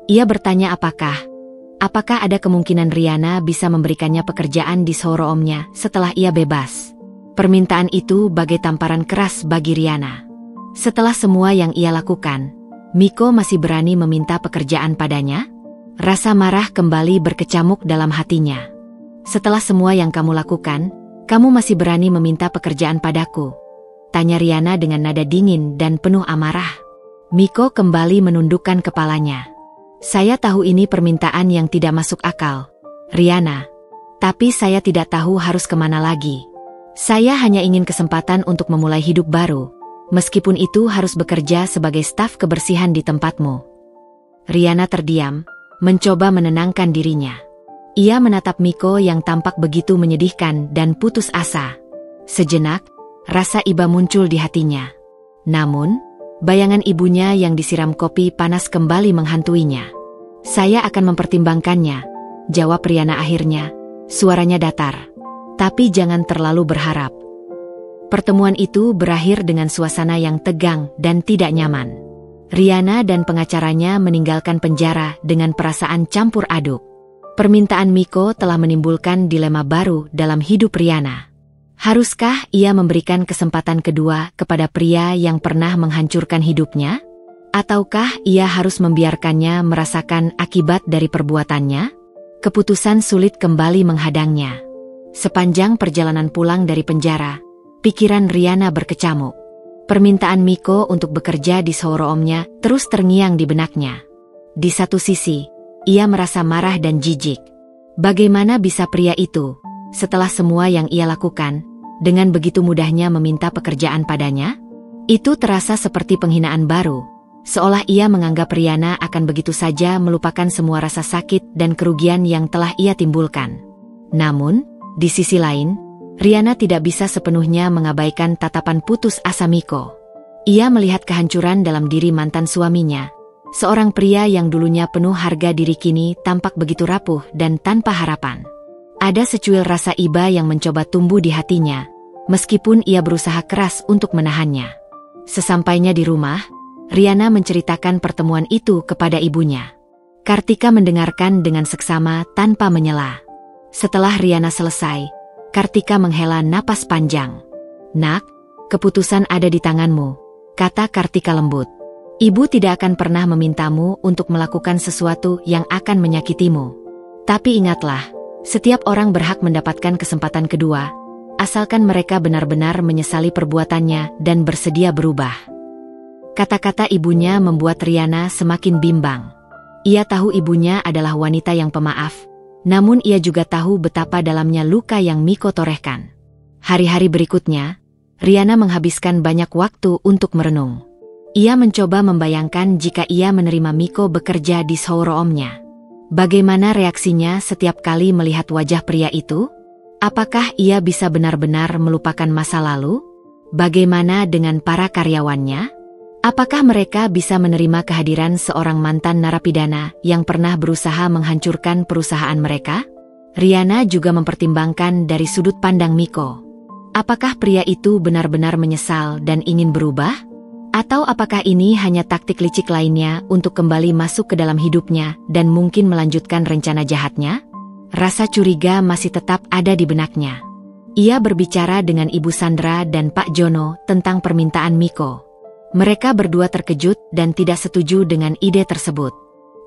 Ia bertanya apakah ada kemungkinan Riana bisa memberikannya pekerjaan di Sooroomnya setelah ia bebas. Permintaan itu bagai tamparan keras bagi Riana. Setelah semua yang ia lakukan, Miko masih berani meminta pekerjaan padanya? Rasa marah kembali berkecamuk dalam hatinya. Setelah semua yang kamu lakukan, kamu masih berani meminta pekerjaan padaku? Tanya Riana dengan nada dingin dan penuh amarah. Miko kembali menundukkan kepalanya. Saya tahu ini permintaan yang tidak masuk akal, Riana. Tapi saya tidak tahu harus kemana lagi. Saya hanya ingin kesempatan untuk memulai hidup baru, meskipun itu harus bekerja sebagai staf kebersihan di tempatmu. Riana terdiam, mencoba menenangkan dirinya. Ia menatap Miko yang tampak begitu menyedihkan dan putus asa. Sejenak, rasa iba muncul di hatinya. Namun, bayangan ibunya yang disiram kopi panas kembali menghantuinya. Saya akan mempertimbangkannya, jawab Riana akhirnya, suaranya datar. Tapi jangan terlalu berharap. Pertemuan itu berakhir dengan suasana yang tegang dan tidak nyaman. Riana dan pengacaranya meninggalkan penjara dengan perasaan campur aduk. Permintaan Miko telah menimbulkan dilema baru dalam hidup Riana. Haruskah ia memberikan kesempatan kedua kepada pria yang pernah menghancurkan hidupnya? Ataukah ia harus membiarkannya merasakan akibat dari perbuatannya? Keputusan sulit kembali menghadangnya. Sepanjang perjalanan pulang dari penjara, pikiran Riana berkecamuk. Permintaan Miko untuk bekerja di showroom-nya terus terngiang di benaknya. Di satu sisi, ia merasa marah dan jijik. Bagaimana bisa pria itu, setelah semua yang ia lakukan, dengan begitu mudahnya meminta pekerjaan padanya? Itu terasa seperti penghinaan baru, seolah ia menganggap Riana akan begitu saja melupakan semua rasa sakit dan kerugian yang telah ia timbulkan. Namun, di sisi lain, Riana tidak bisa sepenuhnya mengabaikan tatapan putus asa Miko. Ia melihat kehancuran dalam diri mantan suaminya. Seorang pria yang dulunya penuh harga diri kini tampak begitu rapuh dan tanpa harapan. Ada secuil rasa iba yang mencoba tumbuh di hatinya, meskipun ia berusaha keras untuk menahannya. Sesampainya di rumah, Riana menceritakan pertemuan itu kepada ibunya. Kartika mendengarkan dengan seksama tanpa menyela. Setelah Riana selesai, Kartika menghela napas panjang. Nak, keputusan ada di tanganmu, kata Kartika lembut. Ibu tidak akan pernah memintamu untuk melakukan sesuatu yang akan menyakitimu. Tapi ingatlah, setiap orang berhak mendapatkan kesempatan kedua, asalkan mereka benar-benar menyesali perbuatannya dan bersedia berubah. Kata-kata ibunya membuat Riana semakin bimbang. Ia tahu ibunya adalah wanita yang pemaaf, namun ia juga tahu betapa dalamnya luka yang Miko torehkan. Hari-hari berikutnya, Riana menghabiskan banyak waktu untuk merenung. Ia mencoba membayangkan jika ia menerima Miko bekerja di showroom-nya. Bagaimana reaksinya setiap kali melihat wajah pria itu? Apakah ia bisa benar-benar melupakan masa lalu? Bagaimana dengan para karyawannya? Apakah mereka bisa menerima kehadiran seorang mantan narapidana yang pernah berusaha menghancurkan perusahaan mereka? Riana juga mempertimbangkan dari sudut pandang Miko. Apakah pria itu benar-benar menyesal dan ingin berubah? Atau apakah ini hanya taktik licik lainnya untuk kembali masuk ke dalam hidupnya dan mungkin melanjutkan rencana jahatnya? Rasa curiga masih tetap ada di benaknya. Ia berbicara dengan Ibu Sandra dan Pak Jono tentang permintaan Miko. Mereka berdua terkejut dan tidak setuju dengan ide tersebut.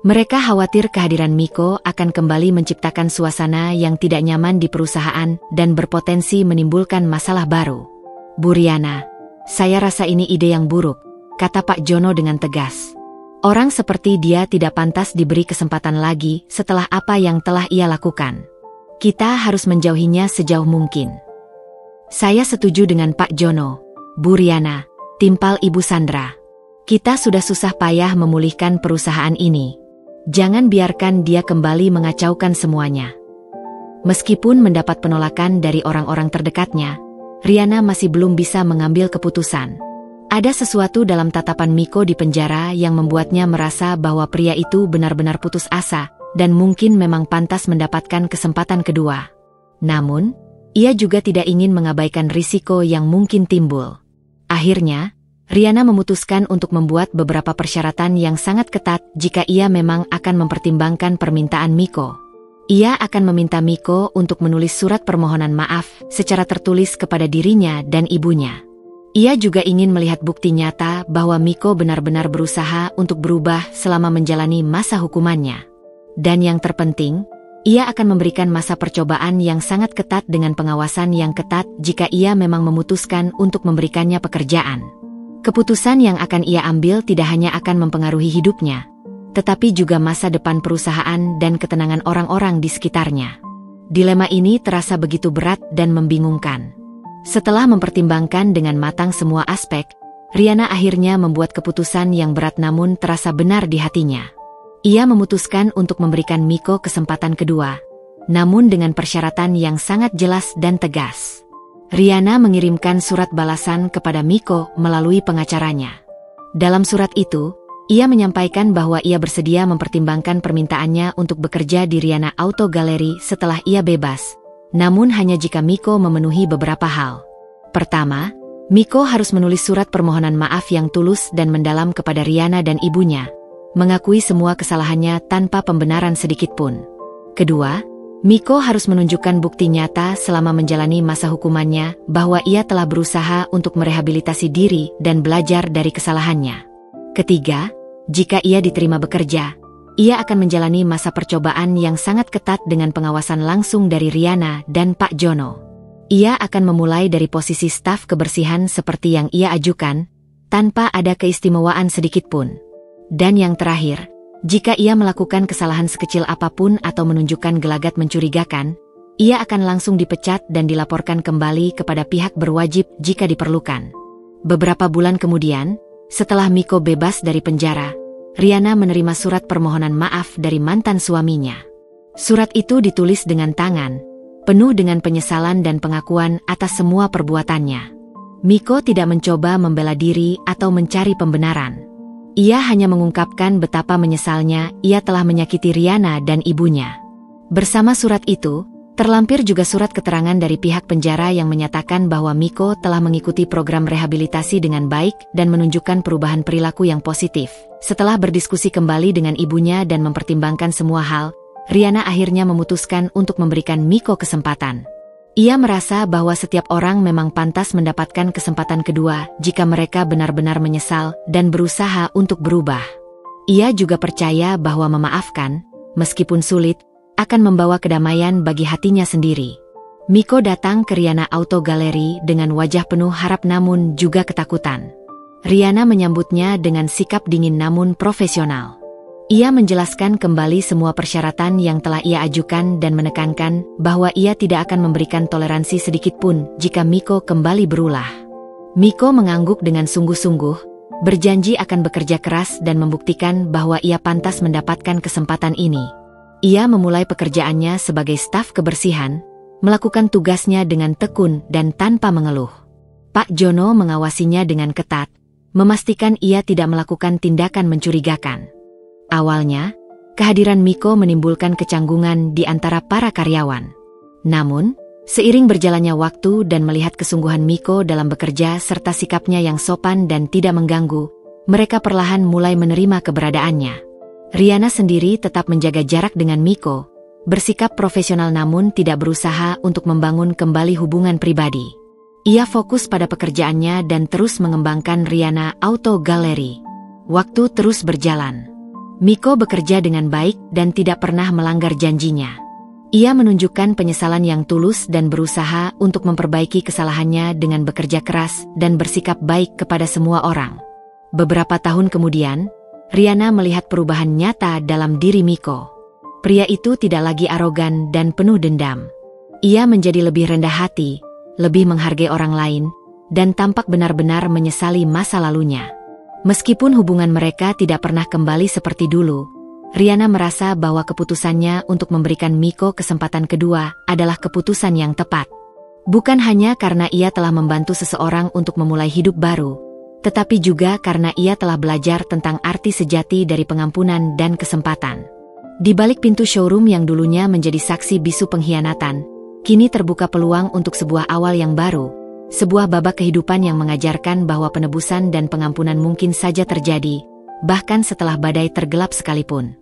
Mereka khawatir kehadiran Miko akan kembali menciptakan suasana yang tidak nyaman di perusahaan dan berpotensi menimbulkan masalah baru. Bu Riana, saya rasa ini ide yang buruk, kata Pak Jono dengan tegas. Orang seperti dia tidak pantas diberi kesempatan lagi setelah apa yang telah ia lakukan. Kita harus menjauhinya sejauh mungkin. Saya setuju dengan Pak Jono, Bu Riana, timpal Ibu Sandra. Kita sudah susah payah memulihkan perusahaan ini. Jangan biarkan dia kembali mengacaukan semuanya. Meskipun mendapat penolakan dari orang-orang terdekatnya, Riana masih belum bisa mengambil keputusan. Ada sesuatu dalam tatapan Miko di penjara yang membuatnya merasa bahwa pria itu benar-benar putus asa dan mungkin memang pantas mendapatkan kesempatan kedua. Namun, ia juga tidak ingin mengabaikan risiko yang mungkin timbul. Akhirnya, Riana memutuskan untuk membuat beberapa persyaratan yang sangat ketat jika ia memang akan mempertimbangkan permintaan Miko. Ia akan meminta Miko untuk menulis surat permohonan maaf secara tertulis kepada dirinya dan ibunya. Ia juga ingin melihat bukti nyata bahwa Miko benar-benar berusaha untuk berubah selama menjalani masa hukumannya. Dan yang terpenting, ia akan memberikan masa percobaan yang sangat ketat dengan pengawasan yang ketat jika ia memang memutuskan untuk memberikannya pekerjaan. Keputusan yang akan ia ambil tidak hanya akan mempengaruhi hidupnya, tetapi juga masa depan perusahaan dan ketenangan orang-orang di sekitarnya. Dilema ini terasa begitu berat dan membingungkan. Setelah mempertimbangkan dengan matang semua aspek, Riana akhirnya membuat keputusan yang berat namun terasa benar di hatinya. Ia memutuskan untuk memberikan Miko kesempatan kedua, namun dengan persyaratan yang sangat jelas dan tegas. Riana mengirimkan surat balasan kepada Miko melalui pengacaranya. Dalam surat itu, ia menyampaikan bahwa ia bersedia mempertimbangkan permintaannya untuk bekerja di Riana Auto Gallery setelah ia bebas, namun hanya jika Miko memenuhi beberapa hal. Pertama, Miko harus menulis surat permohonan maaf yang tulus dan mendalam kepada Riana dan ibunya, mengakui semua kesalahannya tanpa pembenaran sedikitpun. Kedua, Miko harus menunjukkan bukti nyata selama menjalani masa hukumannya bahwa ia telah berusaha untuk merehabilitasi diri dan belajar dari kesalahannya. Ketiga, jika ia diterima bekerja, ia akan menjalani masa percobaan yang sangat ketat dengan pengawasan langsung dari Riana dan Pak Jono. Ia akan memulai dari posisi staf kebersihan seperti yang ia ajukan, tanpa ada keistimewaan sedikitpun. Dan yang terakhir, jika ia melakukan kesalahan sekecil apapun atau menunjukkan gelagat mencurigakan, ia akan langsung dipecat dan dilaporkan kembali kepada pihak berwajib jika diperlukan. Beberapa bulan kemudian, setelah Miko bebas dari penjara, Riana menerima surat permohonan maaf dari mantan suaminya. Surat itu ditulis dengan tangan, penuh dengan penyesalan dan pengakuan atas semua perbuatannya. Miko tidak mencoba membela diri atau mencari pembenaran. Ia hanya mengungkapkan betapa menyesalnya ia telah menyakiti Riana dan ibunya. Bersama surat itu, terlampir juga surat keterangan dari pihak penjara yang menyatakan bahwa Miko telah mengikuti program rehabilitasi dengan baik dan menunjukkan perubahan perilaku yang positif. Setelah berdiskusi kembali dengan ibunya dan mempertimbangkan semua hal, Riana akhirnya memutuskan untuk memberikan Miko kesempatan. Ia merasa bahwa setiap orang memang pantas mendapatkan kesempatan kedua jika mereka benar-benar menyesal dan berusaha untuk berubah. Ia juga percaya bahwa memaafkan, meskipun sulit, akan membawa kedamaian bagi hatinya sendiri. Miko datang ke Riana Auto Gallery dengan wajah penuh harap namun juga ketakutan. Riana menyambutnya dengan sikap dingin namun profesional. Ia menjelaskan kembali semua persyaratan yang telah ia ajukan dan menekankan bahwa ia tidak akan memberikan toleransi sedikitpun jika Miko kembali berulah. Miko mengangguk dengan sungguh-sungguh, berjanji akan bekerja keras dan membuktikan bahwa ia pantas mendapatkan kesempatan ini. Ia memulai pekerjaannya sebagai staf kebersihan, melakukan tugasnya dengan tekun dan tanpa mengeluh. Pak Jono mengawasinya dengan ketat, memastikan ia tidak melakukan tindakan mencurigakan. Awalnya, kehadiran Miko menimbulkan kecanggungan di antara para karyawan. Namun, seiring berjalannya waktu dan melihat kesungguhan Miko dalam bekerja serta sikapnya yang sopan dan tidak mengganggu, mereka perlahan mulai menerima keberadaannya. Riana sendiri tetap menjaga jarak dengan Miko, bersikap profesional namun tidak berusaha untuk membangun kembali hubungan pribadi. Ia fokus pada pekerjaannya dan terus mengembangkan Riana Auto Gallery. Waktu terus berjalan. Miko bekerja dengan baik dan tidak pernah melanggar janjinya. Ia menunjukkan penyesalan yang tulus dan berusaha untuk memperbaiki kesalahannya dengan bekerja keras dan bersikap baik kepada semua orang. Beberapa tahun kemudian, Riana melihat perubahan nyata dalam diri Miko. Pria itu tidak lagi arogan dan penuh dendam. Ia menjadi lebih rendah hati, lebih menghargai orang lain, dan tampak benar-benar menyesali masa lalunya. Meskipun hubungan mereka tidak pernah kembali seperti dulu, Riana merasa bahwa keputusannya untuk memberikan Miko kesempatan kedua adalah keputusan yang tepat. Bukan hanya karena ia telah membantu seseorang untuk memulai hidup baru, tetapi juga karena ia telah belajar tentang arti sejati dari pengampunan dan kesempatan. Di balik pintu showroom yang dulunya menjadi saksi bisu pengkhianatan, kini terbuka peluang untuk sebuah awal yang baru, sebuah babak kehidupan yang mengajarkan bahwa penebusan dan pengampunan mungkin saja terjadi, bahkan setelah badai tergelap sekalipun.